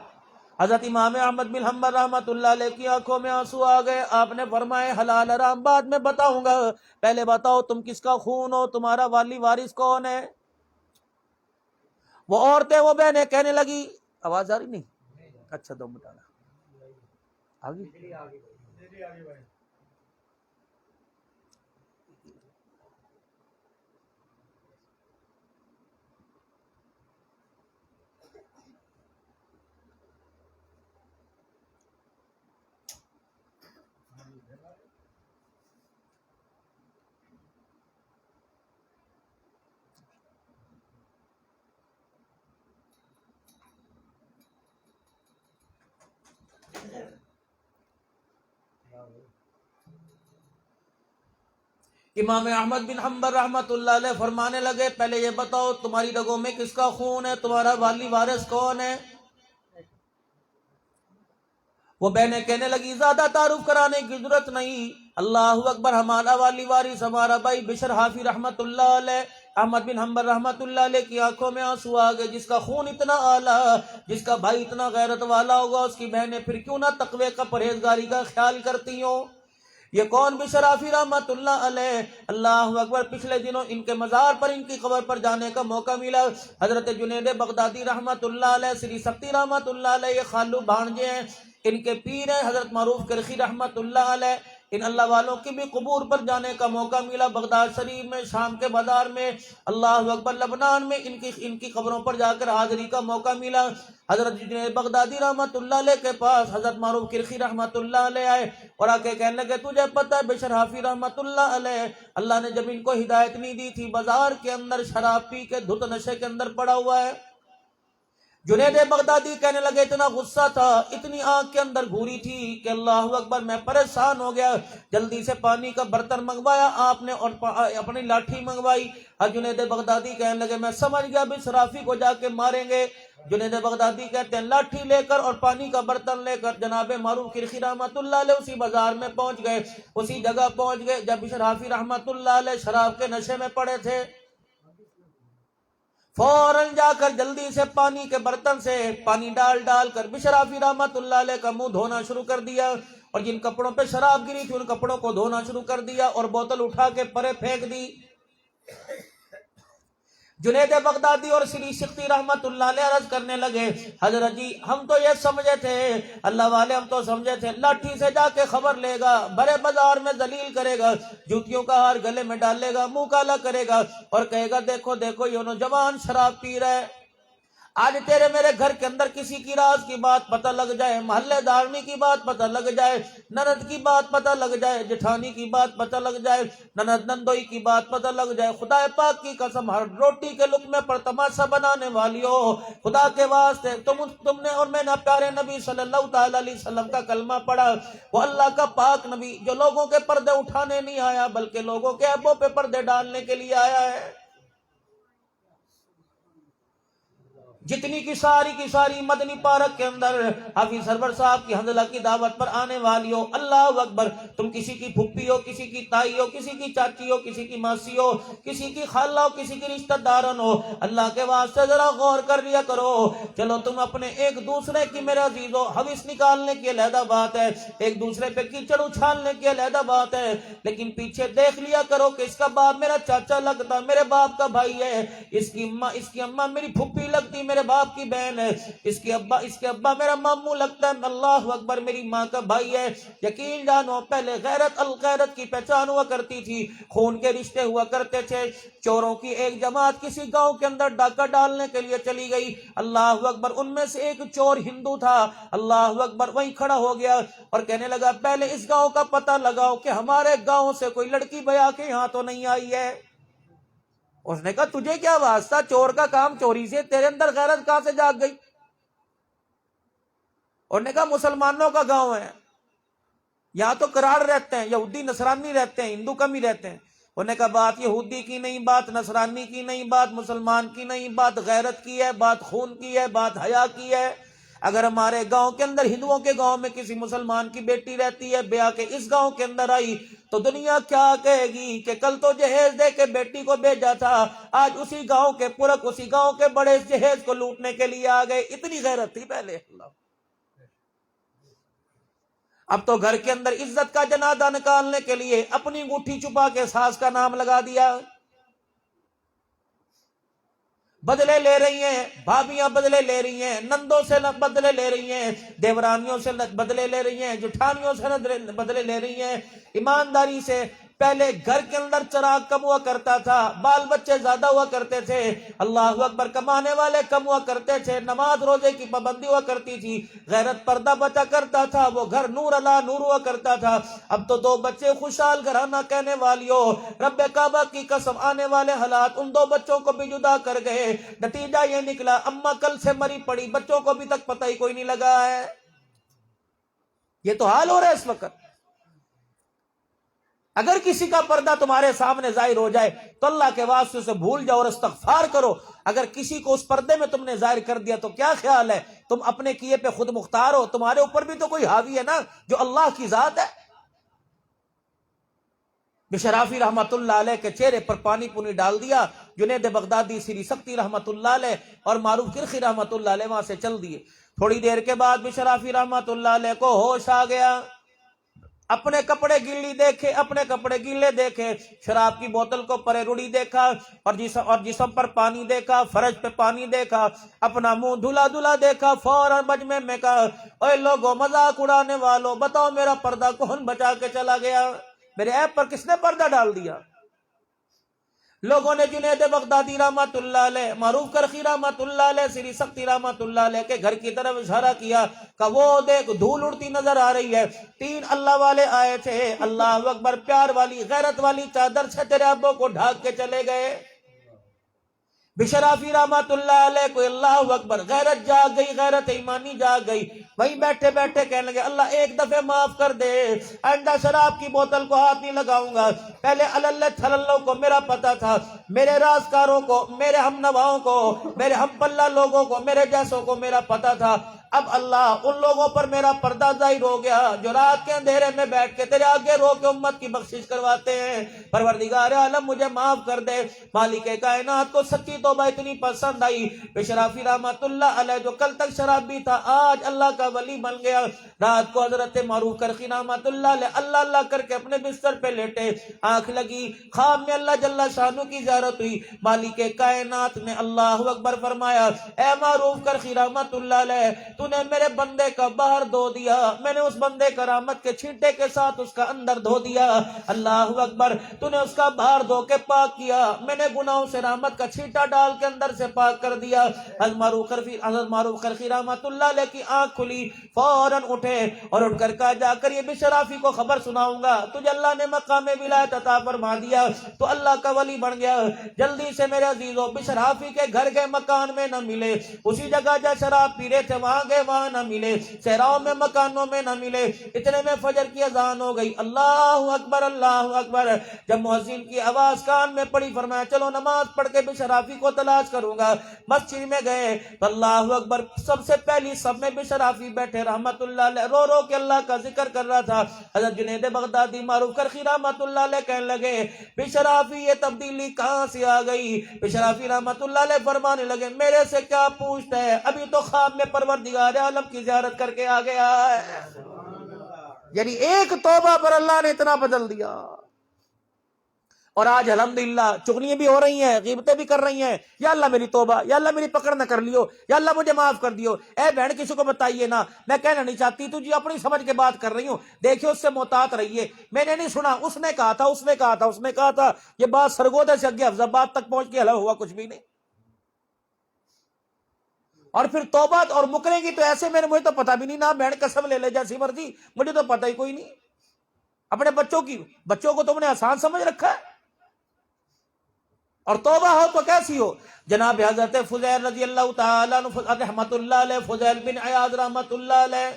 حضرت امام احمد بن حنبل رحمۃ اللہ علیہ کی آنکھوں میں آنسو آ گئے. آپ نے فرمائے حلال حرام بعد میں بتاؤں گا، پہلے بتاؤ تم کس کا خون ہو، تمہارا والی وارث کون ہے؟ وہ عورتیں وہ بہنیں کہنے لگی، آواز آ رہی نہیں؟ اچھا دو منٹ آگے. امام احمد بن حنبل رحمۃ اللہ علیہ فرمانے لگے پہلے یہ بتاؤ تمہاری رگوں میں کس کا خون ہے، تمہارا والی وارث کون ہے؟ وہ بہنیں کہنے لگی زیادہ تعارف کرانے کی ضرورت نہیں، اللہ اکبر، ہمارا والی وارث ہمارا بھائی بشر حافی رحمۃ اللہ علیہ. احمد بن حنبل رحمۃ اللہ علیہ کی آنکھوں میں آنسو آ گئے. جس کا خون اتنا اعلیٰ، جس کا بھائی اتنا غیرت والا ہوگا، اس کی بہنیں پھر کیوں نہ تقوی کا پرہیزگاری کا خیال کرتی ہوں؟ یہ کون بشر حافی رحمۃ اللہ علیہ؟ اللہ اکبر. پچھلے دنوں ان کے مزار پر، ان کی قبر پر جانے کا موقع ملا. حضرت جنید بغدادی رحمۃ اللہ علیہ، سری سکتی رحمۃ اللہ علیہ، یہ خالو بھانجے ہیں، ان کے پیر ہیں حضرت معروف کرخی رحمۃ اللہ علیہ. ان اللہ والوں کی بھی قبور پر جانے کا موقع ملا، بغداد شریف میں، شام کے بازار میں، اللہ اکبر، لبنان میں ان کی قبروں پر جا کر حاضری کا موقع ملا. حضرت جنید بغدادی رحمۃ اللہ علیہ کے پاس حضرت معروف کرخی رحمۃ اللہ علیہ آئے اور آ کے کہنے لگے تجھے پتہ ہے بشر حافی رحمۃ اللہ علیہ، اللہ نے جب ان کو ہدایت نہیں دی تھی، بازار کے اندر شراب پی کے دھت نشے کے اندر پڑا ہوا ہے. جنید بغدادی کہنے لگے اتنا غصہ تھا، اتنی آنکھ کے اندر گھوری تھی کہ اللہ اکبر میں پریشان ہو گیا. جلدی سے پانی کا برتن منگوایا آپ نے اور اپنی لاٹھی منگوائی. جنید بغدادی کہنے لگے میں سمجھ گیا بھی شرافی کو جا کے ماریں گے. جنید بغدادی کہتے ہیں لاٹھی لے کر اور پانی کا برتن لے کر جناب معروف کرخی رحمۃ اللہ علیہ اسی بازار میں پہنچ گئے، اسی جگہ پہنچ گئے جب بشر حافی رحمۃ اللہ علیہ شراب کے نشے میں پڑے تھے. فوراً جا کر جلدی سے پانی کے برتن سے پانی ڈال کر بشر حافی رحمۃ اللہ علیہ کا منہ دھونا شروع کر دیا، اور جن کپڑوں پہ شراب گری تھی ان کپڑوں کو دھونا شروع کر دیا اور بوتل اٹھا کے پرے پھینک دی. جنید بغدادی اور سری سکتی رحمت اللہ علیہ عرض کرنے لگے حضرت جی ہم تو یہ سمجھے تھے، اللہ والے ہم تو سمجھے تھے لاٹھی سے جا کے خبر لے گا، بڑے بازار میں ذلیل کرے گا، جوتیوں کا ہار گلے میں ڈال لے گا، منہ کالا کرے گا اور کہے گا دیکھو دیکھو یہ نوجوان شراب پی رہا ہے. آج تیرے میرے گھر کے اندر کسی کی راز کی بات پتہ لگ جائے، محلے دارمی کی بات پتہ لگ جائے، نند کی بات پتہ لگ جائے، جٹھانی کی بات پتہ لگ جائے، نند نندوئی کی بات پتہ لگ جائے، خدا پاک کی قسم ہر روٹی کے لقمے پر تماشا بنانے والیو، خدا کے واسطے تم نے اور میں نے پیارے نبی صلی اللہ تعالی علیہ وسلم کا کلمہ پڑھا، وہ اللہ کا پاک نبی جو لوگوں کے پردے اٹھانے نہیں آیا بلکہ لوگوں کے عیبوں پہ پردے ڈالنے کے لیے آیا ہے. جتنی کی ساری مدنی پارک کے اندر حافظ سرور صاحب کی حنزلہ کی دعوت پر آنے والی ہو، اللہ اکبر، تم کسی کی پھپھی ہو، کسی کی تائی ہو، کسی کی چاچی ہو، کسی کی ماسی ہو، کسی کی خالہ ہو، کسی کی رشتہ دارن ہو، اللہ کے واسطے ذرا غور کر لیا کرو۔ چلو تم اپنے ایک دوسرے کی میرے عزیزو حوث نکالنے کی علیحدہ بات ہے، ایک دوسرے پہ کیچڑ اچھالنے کی علیحدہ بات ہے، لیکن پیچھے دیکھ لیا کرو کہ اس کا باپ میرا چاچا لگتا، میرے باپ کا بھائی ہے، اس کی اماں میری پھپھی لگتی، میرے باپ کی بہن ہے، اس کے ابا میرا ماموں لگتا ہے، اللہ اکبر، میری ماں کا بھائی ہے۔ یقین جانو پہلے غیرت الغیرت کی پہچان ہوا کرتی تھی، خون کے رشتے ہوا کرتے تھے۔ چوروں کی ایک جماعت کسی گاؤں کے اندر ڈاکہ ڈالنے کے لیے چلی گئی، اللہ اکبر، ان میں سے ایک چور ہندو تھا، اللہ اکبر، وہیں کھڑا ہو گیا اور کہنے لگا پہلے اس گاؤں کا پتہ لگاؤ کہ ہمارے گاؤں سے کوئی لڑکی بیا کے یہاں تو نہیں آئی ہے۔ اس نے کہا تجھے کیا واسطہ، چور کا کام چوری سے، تیرے اندر غیرت کہاں سے جاگ گئی؟ انہوں نے کہا مسلمانوں کا گاؤں ہے، یہاں تو قرار رہتے ہیں، یہودی نصرانی رہتے ہیں، ہندو کم ہی رہتے ہیں۔ انہوں نے کہا بات یہودی کی نہیں، بات نصرانی کی نہیں، بات مسلمان کی نہیں، بات غیرت کی ہے، بات خون کی ہے، بات حیا کی ہے۔ اگر ہمارے گاؤں کے اندر، ہندوؤں کے گاؤں میں کسی مسلمان کی بیٹی رہتی ہے، بیاہ کے اس گاؤں کے اندر آئی تو دنیا کیا کہے گی کہ کل تو جہیز دے کے بیٹی کو بھیجا تھا، آج اسی گاؤں کے پورک، اسی گاؤں کے بڑے جہیز کو لوٹنے کے لیے آ گئے۔ اتنی غیرت تھی پہلے۔ اب تو گھر کے اندر عزت کا جنازہ نکالنے کے لیے اپنی انگوٹھی چھپا کے ساس کا نام لگا دیا۔ بدلے لے رہی ہیں بھابیاں، بدلے لے رہی ہیں نندوں سے، بدلے لے رہی ہیں دیورانیوں سے، بدلے لے رہی ہیں جٹھانیوں سے، بدلے لے رہی ہیں۔ ایمانداری سے پہلے گھر کے اندر چراغ کم ہوا کرتا تھا، بال بچے زیادہ ہوا کرتے تھے، اللہ اکبر، کمانے والے کم ہوا کرتے تھے، نماز روزے کی پابندی ہوا کرتی تھی، غیرت پردہ بچا کرتا تھا، وہ گھر نور اللہ نور ہوا کرتا تھا۔ اب تو دو بچے خوشحال گھرانہ کہنے والی ہو، رب کعبہ کی قسم آنے والے حالات ان دو بچوں کو بھی جدا کر گئے۔ نتیجہ یہ نکلا اماں کل سے مری پڑی، بچوں کو ابھی تک پتہ ہی کوئی نہیں لگا ہے۔ یہ تو حال ہو رہا ہے اس وقت۔ اگر کسی کا پردہ تمہارے سامنے ظاہر ہو جائے تو اللہ کے واسطے سے بھول جاؤ اور استغفار کرو۔ اگر کسی کو اس پردے میں تم نے ظاہر کر دیا تو کیا خیال ہے، تم اپنے کیے پہ خود مختار ہو، تمہارے اوپر بھی تو کوئی حاوی ہے نا جو اللہ کی ذات ہے۔ بشرافی رحمت اللہ علیہ کے چہرے پر پانی پونی ڈال دیا، جنید بغدادی سری سختی رحمت اللہ علیہ اور معروف کرخی رحمت اللہ علیہ وہاں سے چل دیے۔ تھوڑی دیر کے بعد بشرافی رحمت اللہ علیہ کو ہوش آ گیا، اپنے کپڑے گیلے دیکھے، شراب کی بوتل کو پرے رڑی دیکھا اور جسم پر پانی دیکھا، فرج پہ پانی دیکھا، اپنا منہ دھلا دیکھا، فوراً مجمع میں کہا اے لوگوں، مذاق اڑانے والوں، بتاؤ میرا پردہ کون بچا کے چلا گیا؟ میرے عیب پر کس نے پردہ ڈال دیا؟ لوگوں نے جنید بغدادی رحمت اللہ علیہ، معروف کرخی رحمت اللہ علیہ، سری سختی رحمت اللہ علیہ کے گھر کی طرف اشارہ کیا کہ وہ دیکھ دھول اڑتی نظر آ رہی ہے، 3 اللہ والے آئے تھے، اللہ اکبر، پیار والی غیرت والی چادر سے تیرے ابو کو ڈھانک کے چلے گئے۔ بشرافی رحمت اللہ علیہ کو اللہ اکبر غیرت جاگ گئی، غیرت ایمانی جاگ گئی، وہیں بیٹھے بیٹھے کہنے لگے اللہ ایک دفعہ معاف کر دے، آئندہ شراب کی بوتل کو ہاتھ نہیں لگاؤں گا۔ پہلے اللہ تھللوں کو میرا پتہ تھا، میرے رازکاروں کو، میرے ہم نواؤں کو، میرے ہم پلہ لوگوں کو، میرے جیسوں کو میرا پتہ تھا۔ اب اللہ ان لوگوں پر میرا پردہ ظاہر ہو گیا جو رات کے اندھیرے میں بیٹھ کے تیرے آگے رو کے امت کی بخشش کرواتے ہیں۔ پروردگار عالم مجھے معاف کر دے۔ مالک کائنات کو سچی توبہ اتنی پسند آئی، بشرافی رحمت اللہ علیہ جو کل تک شرابی تھا آج اللہ کا ولی بن گیا۔ رات کو حضرت معروف کرخی رحمت اللہ علیہ اللہ کر کے اپنے بستر پہ لیٹے، آنکھ لگی، خواب میں اللہ جل شانہ کی زیارت ہوئی۔ مالک کائنات نے اللہ اکبر فرمایا اے معروف کرخی رحمت اللہ علیہ، تو نے میرے بندے کا باہر دھو دیا، میں نے اس بندے کا رحمت کے چھینٹے کے ساتھ اس کا اندر دھو دیا۔ اللہ اکبر، تو نے اس کا باہر دھو کے پاک کیا، میں نے گناہوں سے رحمت کا چھینٹا ڈال کے اندر سے پاک کر دیا۔ حضرت معروف کرخی رحمت اللہ علیہ کی آنکھ کھلی، فوراً اٹھے اور اٹھ کر کہا جا کر یہ بشرافی کو خبر سناؤں گا، تجھے اللہ نے مقام ولایت عطا فرما دیا، تو اللہ کا ولی بن گیا۔ جلدی سے میرے عزیزوں بشرافی کے گھر کے مکان میں نہ ملے، اسی جگہ جہاں شراب پی رہے تھے وہاں گئے وہاں نہ ملے، صحراؤں میں مکانوں میں نہ ملے، اتنے میں فجر کی اذان ہو گئی، اللہ اکبر اللہ اکبر۔ جب مؤذن کی آواز کان میں پڑی فرمایا چلو نماز پڑھ کے بشرافی کو تلاش کروں گا۔ مسجد میں گئے تو اللہ اکبر، سب سے پہلی سب میں بشرافی بیٹھے رحمت اللہ علیہ، رو رو کے اللہ کا ذکر کر رہا تھا۔ حضرت جنید بغدادی معروف کرخی رحمت اللہ علیہ کہنے لگے بشرافی یہ تبدیلی کہاں سے آ گئی؟ بشرافی رحمت اللہ علیہ فرمانے لگے میرے سے کیا پوچھتا ہے، ابھی تو خواب میں پروردگار عالم کی زیارت کر کے آ گیا ہے۔ یعنی ایک توبہ پر اللہ نے اتنا بدل دیا۔ اور آج الحمدللہ چغلیاں بھی ہو رہی ہیں، غیبتیں بھی کر رہی ہیں، یا اللہ میری توبہ، یا اللہ میری پکڑ نہ کر لیو، یا اللہ مجھے معاف کر دیو۔ اے بہن کسی کو بتائیے نا، میں کہنا نہیں چاہتی، تجھے اپنی سمجھ کے بات کر رہی ہوں، دیکھیے اس سے محتاط رہیے۔ میں نے نہیں سنا، اس نے کہا تھا، اس نے کہا تھا، اس نے کہا تھا، یہ بات سرگودے سے اگے حفظ آباد تک پہنچ کے ہلا ہوا کچھ بھی نہیں۔ اور پھر توبہ اور مکرے گی تو ایسے مجھے تو پتہ بھی نہیں، نہ بہن قسم لے لے جیسی مرضی، مجھے تو پتہ ہی کوئی نہیں۔ اپنے بچوں کو تم نے آسان سمجھ رکھا ہے۔ اور توبہ ہو تو کیسی ہو؟ جناب حضرت فضیل رضی اللہ تعالیٰ عنہ رحمت اللہ علیہ، فضیل بن عیاض رحمت اللہ علیہ،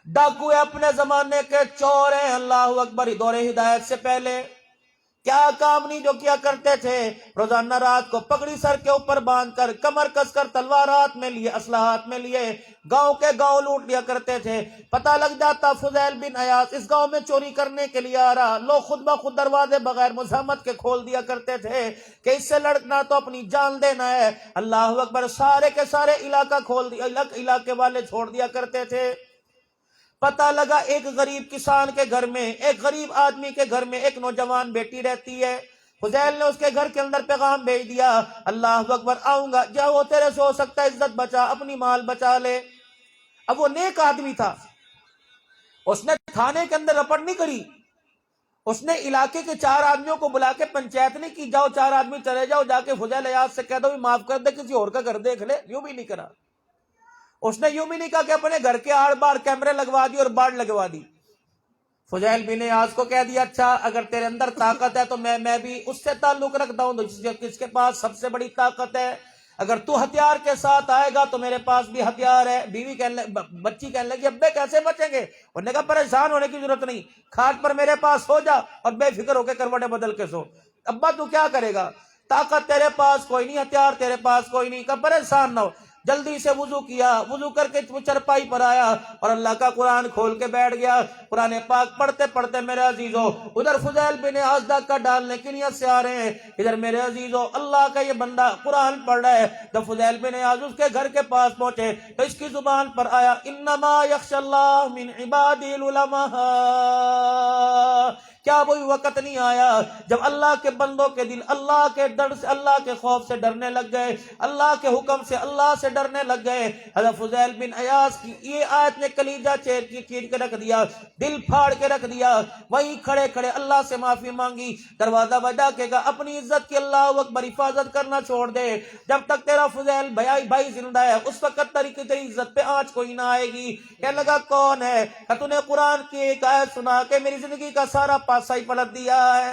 ڈاکو اپنے زمانے کے چور ہیں، اللہ اکبر، دور ہدایت سے پہلے کیا کام نہیں جو کیا کرتے تھے، روزانہ رات کو پگڑی سر کے اوپر باندھ کر، کمر کس کر، تلوار ہاتھ میں لیے، اسلحہ ہاتھ میں لیے، گاؤں کے گاؤں لوٹ لیا کرتے تھے۔ پتہ لگ جاتا فضیل بن عیاض اس گاؤں میں چوری کرنے کے لیے آ رہا، لوگ خود بخود دروازے بغیر مزاحمت کے کھول دیا کرتے تھے کہ اس سے لڑنا تو اپنی جان دینا ہے۔ اللہ اکبر، سارے کے سارے علاقہ کھول دیا، علاقے والے چھوڑ دیا کرتے تھے۔ پتہ لگا ایک غریب کسان کے گھر میں، ایک غریب آدمی کے گھر میں ایک نوجوان بیٹی رہتی ہے۔ فضیل نے اس کے گھر کے اندر پیغام بھیج دیا، اللہ اکبر، آؤں گا، جا وہ تیرے سے ہو سکتا ہے عزت بچا، اپنی مال بچا لے۔ اب وہ نیک آدمی تھا، اس نے تھانے کے اندر رپٹ نہیں کری، اس نے علاقے کے 4 آدمیوں کو بلا کے پنچایت نہیں کی، جاؤ 4 آدمی چلے جاؤ، جا کے فضیل عیاض سے کہہ دو معاف کر دے، کسی اور کا گھر دیکھ لے۔ یوں بھی نہیں کرا، اس نے یوں بھی نہیں کہا کہ اپنے گھر کے آڑ بار کیمرے لگوا دی اور باڑ لگوا دی۔ فضیل بن عیاض کو کہہ دیا اچھا اگر تیرے اندر طاقت ہے تو میں بھی اس سے تعلق رکھتا ہوں جس کے پاس سب سے بڑی طاقت ہے، اگر تو ہتھیار کے ساتھ آئے گا تو میرے پاس بھی ہتھیار ہے۔ بچی کہنے لگی ابے کیسے بچیں گے؟ انہوں نے کہا پریشان ہونے کی ضرورت نہیں، کھاٹ پر میرے پاس سو جا اور بے فکر ہو کے کروٹیں بدل کے سو۔ ابا تو کیا کرے گا؟ طاقت تیرے پاس کوئی نہیں، ہتھیار تیرے پاس کوئی نہیں، کہا پریشان نہ ہو۔ جلدی سے وضو کیا، وضو کر کے چرپائی پر آیا اور اللہ کا قرآن کھول کے بیٹھ گیا۔ قرآن پاک پڑھتے پڑھتے میرے عزیزو ادھر فضیل بن عیاض ڈاکہ ڈالنے کی نیت سے آ رہے ہیں، ادھر میرے عزیزو اللہ کا یہ بندہ قرآن پڑھ رہا ہے۔ جب فضیل بن عیاض اس کے گھر کے پاس پہنچے تو اس کی زبان پر آیا انما یخشی اللہ من عبادی العلماء۔ کیا وہی وقت نہیں آیا جب اللہ کے بندوں کے دل اللہ کے ڈر سے، اللہ کے خوف سے ڈرنے لگ گئے، اللہ کے حکم سے، اللہ سے ڈرنے لگ گئے؟ حضرت فضیل بن عیاض کی یہ آیت نے کلیجہ چیر کے رکھ دیا، دل پھاڑ کے رکھ دیا۔ وہیں کھڑے کھڑے اللہ سے معافی مانگی، دروازہ بجا کے کہا اپنی عزت کی اللہ اکبر حفاظت کرنا چھوڑ دے، جب تک تیرا فضیل بھائی زندہ ہے اس وقت تیری عزت پہ آنچ کوئی نہ آئے گی۔ کہنے لگا کون ہے؟ کہ تو نے قرآن کی ایک آیت سنا کے میری زندگی کا سارا پاسا ہی پلٹ دیا ہے۔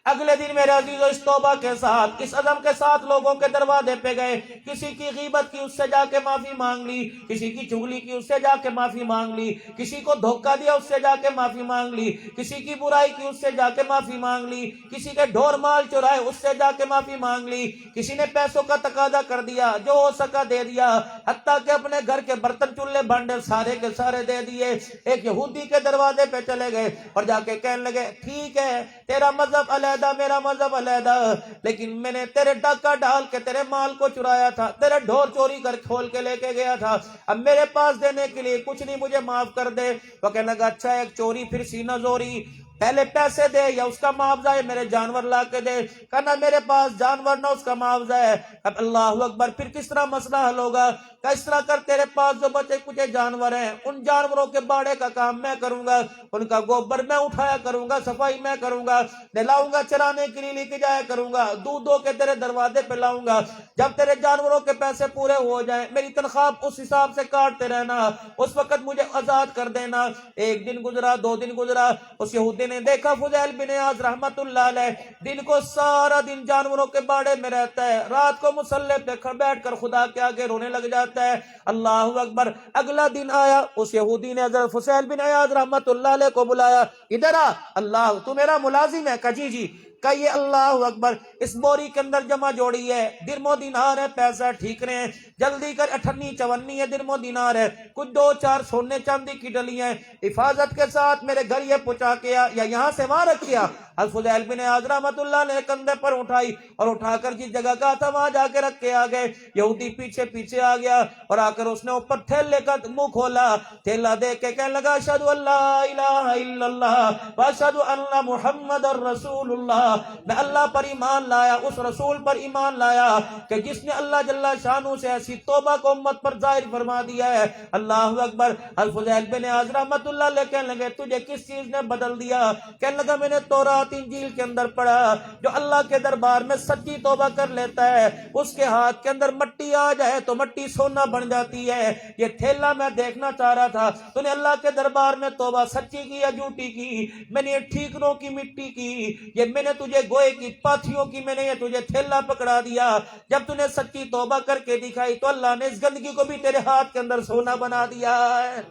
اگلے دن میرے عزیزو اس توبہ کے ساتھ، اس عزم کے ساتھ لوگوں کے دروازے پہ گئے، کسی کی غیبت کی اس سے جا کے معافی مانگ لی، کسی کی چغلی کی اس سے جا کے معافی مانگ لی، کسی کو دھوکہ دیا اس سے جا کے معافی مانگ لی، کسی کی برائی کی اس سے جا کے معافی مانگ لی، کسی کے ڈھور مال چرائے اس سے جا کے معافی مانگ لی، کسی نے پیسوں کا تقاضا کر دیا، جو ہو سکا دے دیا، حتیٰ کہ اپنے گھر کے برتن چولہے بھانڈے سارے کے سارے دے دیے۔ ایک یہودی کے دروازے پہ چلے گئے اور جا کے کہنے لگے ٹھیک ہے تیرا مذہب علیحدہ، میرا مذہب علیحدہ، لیکن میں نے تیرے ڈاکہ ڈال کے تیرے مال کو چرایا تھا، تیرے ڈھور چوری کر کھول کے لے کے گیا تھا، اب میرے پاس دینے کے لیے کچھ نہیں، مجھے معاف کر دے۔ وہ کہنے لگا اچھا ایک چوری پھر سینہ زوری، پہلے پیسے دے یا اس کا معاوضہ ہے، میرے جانور لا کے دے۔ کہنا میرے پاس جانور نہ اس کا معاوضہ ہے۔ اب اللہ اکبر، پھر کس طرح مسئلہ حل ہوگا؟ کہ اس طرح کر تیرے پاس جو بچے کچھ جانور ہیں ان جانوروں کے باڑے کا کام میں کروں گا، ان کا گوبر میں اٹھایا کروں گا، صفائی میں کروں گا، نہلاؤں گا، چرانے کے لیے لے کے جایا کروں گا، دودھ دو کے تیرے دروازے پہ لاؤں گا، جب تیرے جانوروں کے پیسے پورے ہو جائیں میری تنخواہ اس حساب سے کاٹتے رہنا، اس وقت مجھے آزاد کر دینا۔ ایک دن گزرا، 2 دن گزرا، اس یہودی یہودی نے دیکھا فضیل بن عیاض رحمت اللہ علیہ دن کو سارا دن جانوروں کے باڑے میں رہتا ہے، رات کو مصلی پہ بیٹھ کر خدا کے آگے رونے لگ جاتا ہے۔ اللہ اکبر۔ اگلا دن آیا، اس یہودی نے حضرت فضیل بن عیاض رحمت اللہ علیہ کو بلایا، ادھر آ، اللہ تو میرا ملازم ہے؟ کہا جی جی۔ کہ یہ اللہ اکبر، اس بوری کے اندر جمع جوڑی ہے، درم و دینار ہے، پیسہ ٹھیک رہے ہیں، جلدی کر، 58 ہے، درم و دینار ہے، کچھ 2-4 سونے چاندی کی ڈلیاں ہیں، حفاظت کے ساتھ میرے گھر یہ پہنچا کے یا یہاں سے وہاں رکھ کیا۔ فضیل بن عیاض رحمت اللہ نے کندھے پر اٹھائی اور اٹھا کر جس جگہ کا تھا وہاں جا کے رکھ کے آ گئے۔ یہودی پیچھے پیچھے آ گیا اور آ کر اس نے اوپر تھیلے کا منہ کھولا، تھیلا دیکھ کے کہنے لگا اشہد ان لا الہ الا اللہ واشہد ان محمد رسول اللہ، میں اللہ پر ایمان لایا، اس رسول پر ایمان لایا کہ جس نے اللہ جل شانہ سے ایسی توبہ کو امت پر ظاہر فرما دیا ہے۔ اللہ اکبر۔ الفضیل بن عیاض رحمت اللہ علیہ کہنے لگے تجھے کس چیز نے بدل دیا؟ کہنے لگا میں نے تورات انجیل کے اندر پڑھا جو اللہ کے دربار میں سچی توبہ کر لیتا ہے اس کے ہاتھ کے اندر مٹی آ جائے تو مٹی سونا بن جاتی ہے۔ یہ تھیلا میں دیکھنا چاہ رہا تھا تو نے اللہ کے دربار میں توبہ سچی کی یا جھوٹی کی؟ میں نے یہ ٹھیکروں کی مٹی کی، یہ میں نے تجھے گوئے کی پاتھیوں کی، میں نے یہ تجھے تھیلا پکڑا دیا۔ جب تو نے سچی توبہ کر کے دکھائی تو اللہ نے اس گندگی کو بھی تیرے ہاتھ کے اندر سونا بنا دیا ہے۔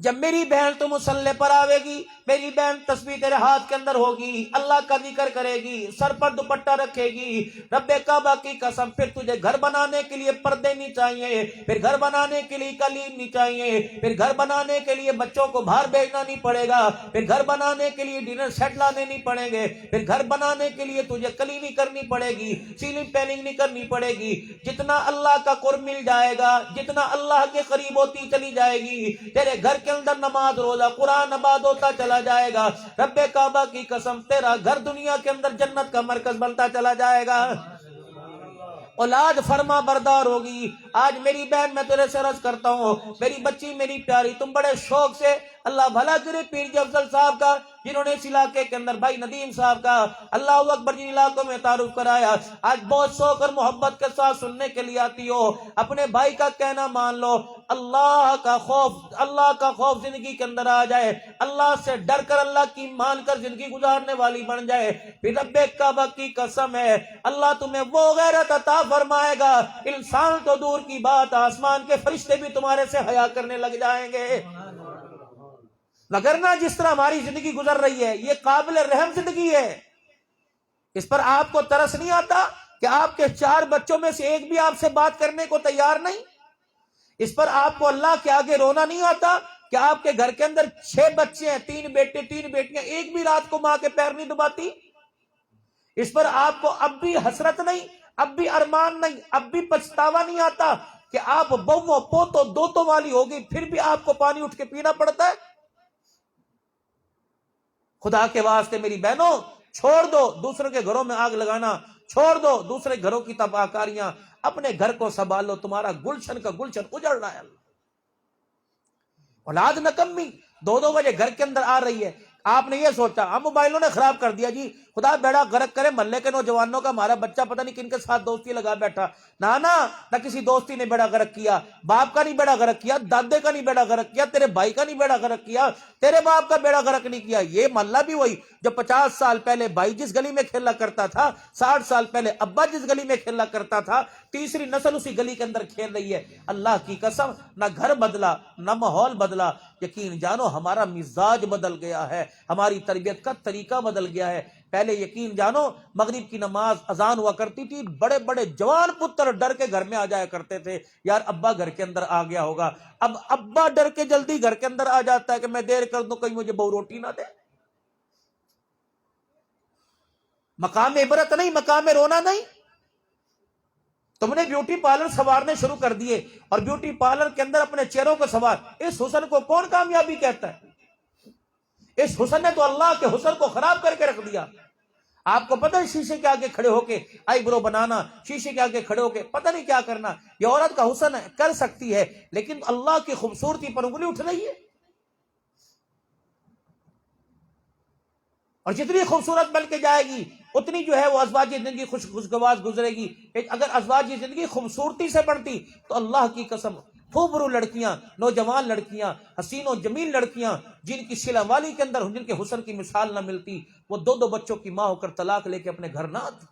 جب میری بہن تو مصلی پر آوے گی، میری بہن تسبیح تیرے ہاتھ کے اندر ہوگی، اللہ کا ذکر کرے گی، سر پر دوپٹہ رکھے گی، رب کعبہ کی قسم پھر تجھے گھر بنانے کے لیے پردے نہیں چاہیے، پھر گھر بنانے کے لیے قالین نہیں چاہیے، پھر گھر بنانے کے لیے بچوں کو باہر بھیجنا نہیں پڑے گا، پھر گھر بنانے کے لیے ڈنر سیٹ لانے نہیں پڑیں گے، پھر گھر بنانے کے لیے تجھے کلینی کرنی پڑے گی، سیلنگ پیننگ نہیں کرنی پڑے گی۔ جتنا اللہ کا قرب مل جائے گا، جتنا اللہ کے قریب ہوتی چلی جائے گی، تیرے گھر کے اندر نماز روزہ قرآن آباد ہوتا چلا جائے گا۔ رب کعبہ کی قسم تیرا گھر دنیا کے اندر جنت کا مرکز بنتا چلا جائے گا۔ اولاد فرما بردار ہوگی۔ آج میری بہن میں تیرے سے عرض کرتا ہوں، میری بچی میری پیاری، تم بڑے شوق سے، اللہ بھلا کرے پیر جی افضل صاحب کا جنہوں نے اس علاقے کے اندر بھائی ندیم صاحب کا اللہ اکبر جن علاقوں میں تعارف کرایا، آج بہت شوق اور محبت کے ساتھ سننے کے لیے آتی ہو۔ اپنے بھائی کا کہنا مان لو، اللہ کا خوف زندگی کے اندر آ جائے، اللہ سے ڈر کر اللہ کی مان کر زندگی گزارنے والی بن جائے، پھر رب کعبہ کی قسم ہے اللہ تمہیں وہ غیرت عطا فرمائے گا، انسان تو دور کی بات، آسمان کے فرشتے بھی تمہارے سے حیا کرنے لگ جائیں گے۔ وگرنہ جس طرح ہماری زندگی گزر رہی ہے یہ قابل رحم زندگی ہے، اس پر آپ کو ترس نہیں آتا کہ آپ کے 4 بچوں میں سے ایک بھی آپ سے بات کرنے کو تیار نہیں؟ اس پر آپ کو اللہ کے آگے رونا نہیں آتا کہ آپ کے گھر کے اندر 6 بچے ہیں، 3 بیٹے 3 بیٹیاں، ایک بھی رات کو ماں کے پیر نہیں دباتی؟ اس پر آپ کو اب بھی حسرت نہیں، اب بھی ارمان نہیں، اب بھی پچھتاوا نہیں آتا کہ آپ بہووں پوتوں دوتوں والی ہوگی پھر بھی آپ کو پانی اٹھ کے پینا پڑتا ہے؟ خدا کے واسطے میری بہنوں، چھوڑ دو دوسروں کے گھروں میں آگ لگانا، چھوڑ دو دوسرے گھروں کی تباہ کاریاں، اپنے گھر کو سنبھالو، تمہارا گلشن کا گلشن اجڑ رہا ہے۔ اولاد نکمی 2 بجے گھر کے اندر آ رہی ہے، آپ نے یہ سوچا ہم موبائلوں نے خراب کر دیا جی، خدا بیڑا غرق کرے محلے کے نوجوانوں کا، ہمارا بچہ پتہ نہیں کن کے ساتھ دوستی لگا بیٹھا۔ نہ کسی دوستی نے بیڑا غرق کیا، باپ کا نہیں بیڑا غرق کیا، دادے کا نہیں بیڑا غرق کیا، تیرے بھائی کا نہیں بیڑا غرق کیا، تیرے باپ کا بیڑا غرق نہیں کیا۔ یہ محلہ بھی وہی جو 50 سال پہلے بھائی جس گلی میں کھیلا کرتا تھا، 60 سال پہلے ابا جس گلی میں کھیلا کرتا تھا، تیسری نسل اسی گلی کے اندر کھیل رہی ہے۔ اللہ کی قسم نہ گھر بدلا نہ ماحول بدلا، یقین جانو ہمارا مزاج بدل گیا ہے، ہماری تربیت کا طریقہ بدل گیا ہے۔ پہلے یقین جانو مغرب کی نماز اذان ہوا کرتی تھی، بڑے بڑے جوان پتر ڈر کے گھر میں آ جایا کرتے تھے، یار ابا گھر کے اندر آ گیا ہوگا۔ اب ابا ڈر کے جلدی گھر کے اندر آ جاتا ہے کہ میں دیر کر دوں کہیں مجھے بہو روٹی نہ دے۔ مقام عبرت نہیں، مقام رونا نہیں۔ تم نے بیوٹی پارلر سنوارنے شروع کر دیے اور بیوٹی پارلر کے اندر اپنے چہروں کو سنوار، اس حسن کو کون کامیابی کہتا ہے؟ اس حسن نے تو اللہ کے حسن کو خراب کر کے رکھ دیا۔ آپ کو پتہ ہے شیشے کے آگے کھڑے ہو کے آئی برو بنانا، شیشے کے آگے کھڑے ہو کے پتہ نہیں کیا کرنا، یہ عورت کا حسن ہے، کر سکتی ہے، لیکن اللہ کی خوبصورتی پر انگلی اٹھ رہی ہے۔ اور جتنی خوبصورت بن کے جائے گی اتنی جو ہے وہ ازواجی زندگی خوشگوار گزرے گی۔ اگر ازواجی زندگی خوبصورتی سے بڑھتی تو اللہ کی قسم خوبرو لڑکیاں، نوجوان لڑکیاں، حسین و جمیل لڑکیاں جن کی صلہ والی کے اندر جن کے حسن کی مثال نہ ملتی، وہ دو دو بچوں کی ماں ہو کر طلاق لے کے اپنے گھر نہ آتی۔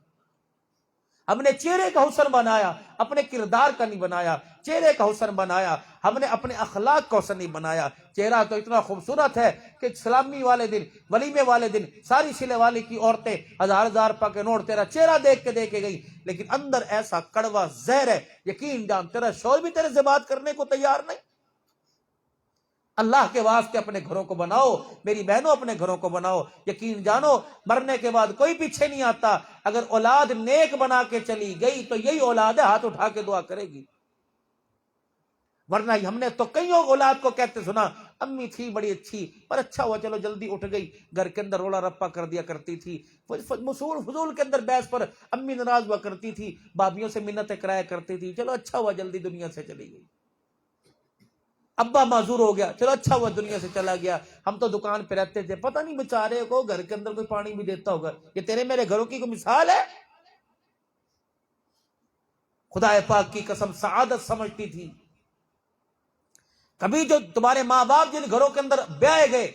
ہم نے چہرے کا حسن بنایا، اپنے کردار کا نہیں بنایا۔ چہرے کا حسن بنایا، ہم نے اپنے اخلاق کا حسن نہیں بنایا۔ چہرہ تو اتنا خوبصورت ہے کہ سلامی والے دن، ولیمے والے دن ساری سلے والی کی عورتیں ہزار ہزار روپے کے نوٹ تیرا چہرہ دیکھ کے گئی، لیکن اندر ایسا کڑوا زہر ہے، یقین جان تیرا شوہر بھی تیرے سے بات کرنے کو تیار نہیں۔ اللہ کے واسطے اپنے گھروں کو بناؤ، میری بہنوں اپنے گھروں کو بناؤ۔ یقین جانو مرنے کے بعد کوئی پیچھے نہیں آتا۔ اگر اولاد نیک بنا کے چلی گئی تو یہی اولاد ہے ہاتھ اٹھا کے دعا کرے گی، ورنہ ہم نے تو کئیوں اولاد کو کہتے سنا، امی تھی بڑی اچھی پر اچھا ہوا چلو جلدی اٹھ گئی، گھر کے اندر رولا رپا کر دیا کرتی تھی، فضول کے اندر بحث پر امی ناراض ہوا کرتی تھی، بابیوں سے منتیں کرایا کرتی تھی، چلو اچھا ہوا جلدی دنیا سے چلی گئی۔ ابا معذور ہو گیا، چلو اچھا ہوا دنیا سے چلا گیا، ہم تو دکان پہ رہتے تھے، پتہ نہیں بیچارے کو گھر کے اندر کوئی پانی بھی دیتا ہوگا۔ یہ تیرے میرے گھروں کی کوئی مثال ہے؟ خدا پاک کی قسم سعادت سمجھتی تھی۔ کبھی جو تمہارے ماں باپ جن گھروں کے اندر بیائے گئے،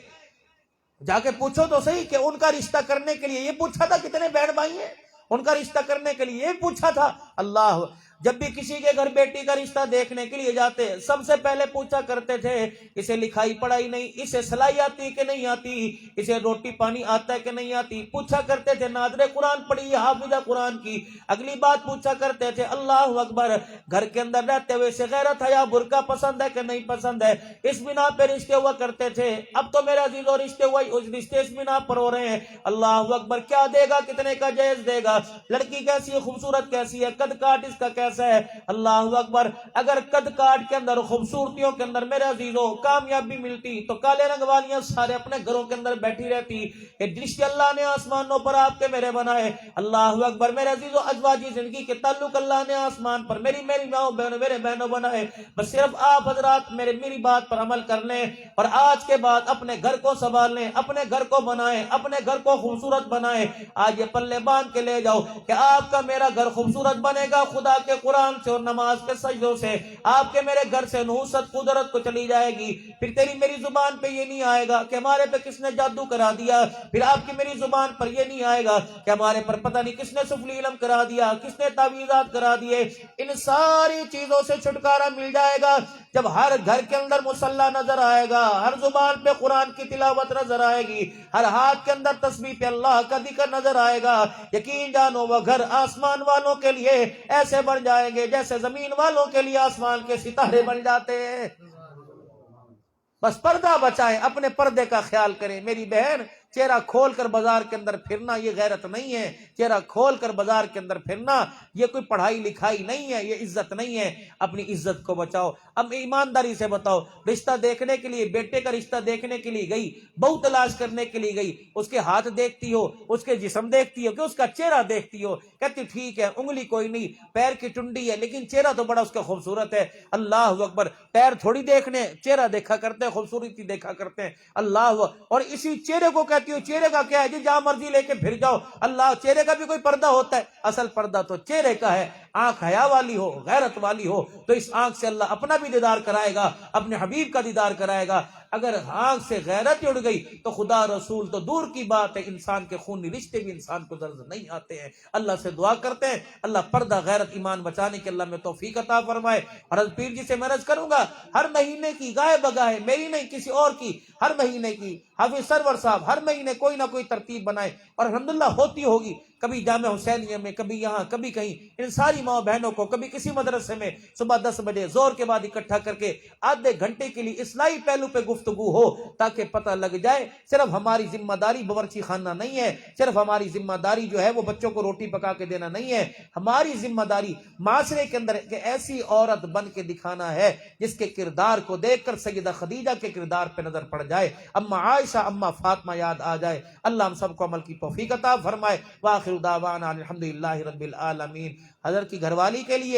جا کے پوچھو تو صحیح کہ ان کا رشتہ کرنے کے لیے یہ پوچھا تھا کتنے بہن بھائی ہیں، ان کا رشتہ کرنے کے لیے یہ پوچھا تھا۔ اللہ جب بھی کسی کے گھر بیٹی کا رشتہ دیکھنے کے لیے جاتے سب سے پہلے پوچھا کرتے تھے اسے لکھائی پڑھائی نہیں، اسے سلائی آتی کہ نہیں آتی، اسے روٹی پانی آتا ہے کہ نہیں آتی، پوچھا کرتے تھے ناظر قرآن پڑھی یا حافظہ قرآن کی۔ اگلی بات پوچھا کرتے تھے اللہ اکبر، گھر کے اندر رہتے ہوئے اسے غیرت ہے یا برقع پسند ہے کہ نہیں پسند ہے۔ اس بنا پہ رشتے ہوا کرتے تھے۔ اب تو میرا عزیزو رشتے ہوا اس رشتے اس بنا پر ہو رہے ہیں۔ اللہ اکبر، کیا دے گا، کتنے کا جہیز دے گا، لڑکی کیسی ہے، خوبصورت کیسی ہے، قد کاٹ اس کا کیسا ہے۔ اللہ اکبر، اگر قد کاٹ کے اندر خوبصورتیوں کے اندر میرے عزیزو کامیابی ملتی تو کالے رنگ والیاں سارے اپنے گھروں کے اندر بیٹھی رہتی۔ یہ رشتے اللہ نے آسمانوں پر آپ کے میرے بنائے۔ اللہ اکبر، میرے عزیزو ازواجی زندگی کے تعلق اللہ نے آسمان پر میری ماں بہنوں میرے بہنوں بنائے۔ بس صرف آپ حضرات میری بات پر عمل کر لیں اور آج کے بعد اپنے گھر کو سنبھال لیں، اپنے گھر کو بنائیں، اپنے گھر کو خوبصورت بنائیں۔ آج یہ پلے باندھ کے لے جاؤ کہ آپ کا میرا گھر خوبصورت بنے گا خدا کے قرآن سے اور نماز کے سجدوں سے۔ آپ کے میرے گھر سے نحوست قدرت کو چلی جائے گی۔ پھر تیری میری زبان پہ یہ نہیں آئے گا کہ ہمارے پہ کس نے جادو کرا دیا، پھر آپ کی میری زبان پر یہ نہیں آئے گا کہ ہمارے پر پتہ نہیں کس نے سفلی علم کرا دیا، کس نے تعویذات کرا دیے۔ ان ساری چیزوں سے چھٹکارا مل جائے گا جب ہر گھر کے اندر مصلی نظر آئے گا، ہر زبان پہ قرآن کی تلاوت نظر آئے گی، ہر ہاتھ کے اندر تسبیح پہ اللہ کا ذکر نظر آئے گا۔ یقین جانو وہ گھر آسمان والوں کے لیے ایسے بن جائیں گے جیسے زمین والوں کے لیے آسمان کے ستارے بن جاتے ہیں۔ بس پردہ بچائیں، اپنے پردے کا خیال کریں۔ میری بہن، چہرہ کھول کر بازار کے اندر پھرنا یہ غیرت نہیں ہے، چہرہ کھول کر بازار کے اندر پھرنا یہ کوئی پڑھائی لکھائی نہیں ہے، یہ عزت نہیں ہے۔ اپنی عزت کو بچاؤ۔ اب ایمانداری سے بتاؤ، رشتہ دیکھنے کے لیے، بیٹے کا رشتہ دیکھنے کے لیے گئی، بہو تلاش کرنے کے لیے گئی، اس کے ہاتھ دیکھتی ہو، اس کے جسم دیکھتی ہو کہ اس کا چہرہ دیکھتی ہو، کہتی ٹھیک ہے انگلی کوئی نہیں، پیر کی ٹنڈی ہے لیکن چہرہ تو بڑا اس کا خوبصورت ہے۔ اللہ اکبر، پیر تھوڑی دیکھنے، چہرہ دیکھا کرتے ہیں، خوبصورتی دیکھا کرتے ہیں۔ اللہ، اور اسی چہرے کو کہتی ہو چہرے کا کیا ہے جی، جہاں مرضی لے کے پھر جاؤ۔ اللہ، چہرے کا بھی کوئی پردہ ہوتا ہے؟ اصل پردہ تو چہرے کا ہے۔ آنکھ حیا والی ہو، غیرت والی ہو تو اس آنکھ سے اللہ اپنا بھی دیدار کرائے گا، اپنے حبیب کا دیدار کرائے گا۔ اگر آنکھ سے غیرت اڑ گئی تو خدا رسول تو دور کی بات ہے، انسان کے خونی رشتے بھی انسان کو درد نہیں آتے ہیں۔ اللہ سے دعا کرتے ہیں اللہ پردہ غیرت ایمان بچانے کے اللہ میں توفیق عطا فرمائے۔ اور حضرت پیر جی سے میں عرض کروں گا، ہر مہینے کی گائے بگائے، میری نہیں کسی اور کی، ہر مہینے کی حافظ سرور صاحب ہر مہینے کوئی نہ کوئی ترتیب بنائے، اور الحمدللہ ہوتی ہوگی، کبھی جامع حسینیہ میں، کبھی یہاں، کبھی کہیں، ان ساری ماں بہنوں کو کبھی کسی مدرسے میں صبح 10 بجے زور کے بعد اکٹھا کر کے آدھے گھنٹے کے لیے اصلاحی پہلو پہ گفتگو ہو، تاکہ پتہ لگ جائے صرف ہماری ذمہ داری باورچی خانہ نہیں ہے، صرف ہماری ذمہ داری جو ہے وہ بچوں کو روٹی پکا کے دینا نہیں ہے، ہماری ذمہ داری معاشرے کے اندر ایک ایسی عورت بن کے دکھانا ہے جس کے کردار کو دیکھ کر سیدہ خدیجہ کے کردار پہ نظر پڑ جائے، اما عائشہ، اما فاطمہ یاد آ جائے۔ اللہ ہم سب کو عمل کی توفیق عطا فرمائے۔ وآخر دعوانا الحمدللہ رب العالمین۔ حضرت کی گھر والی کے لیے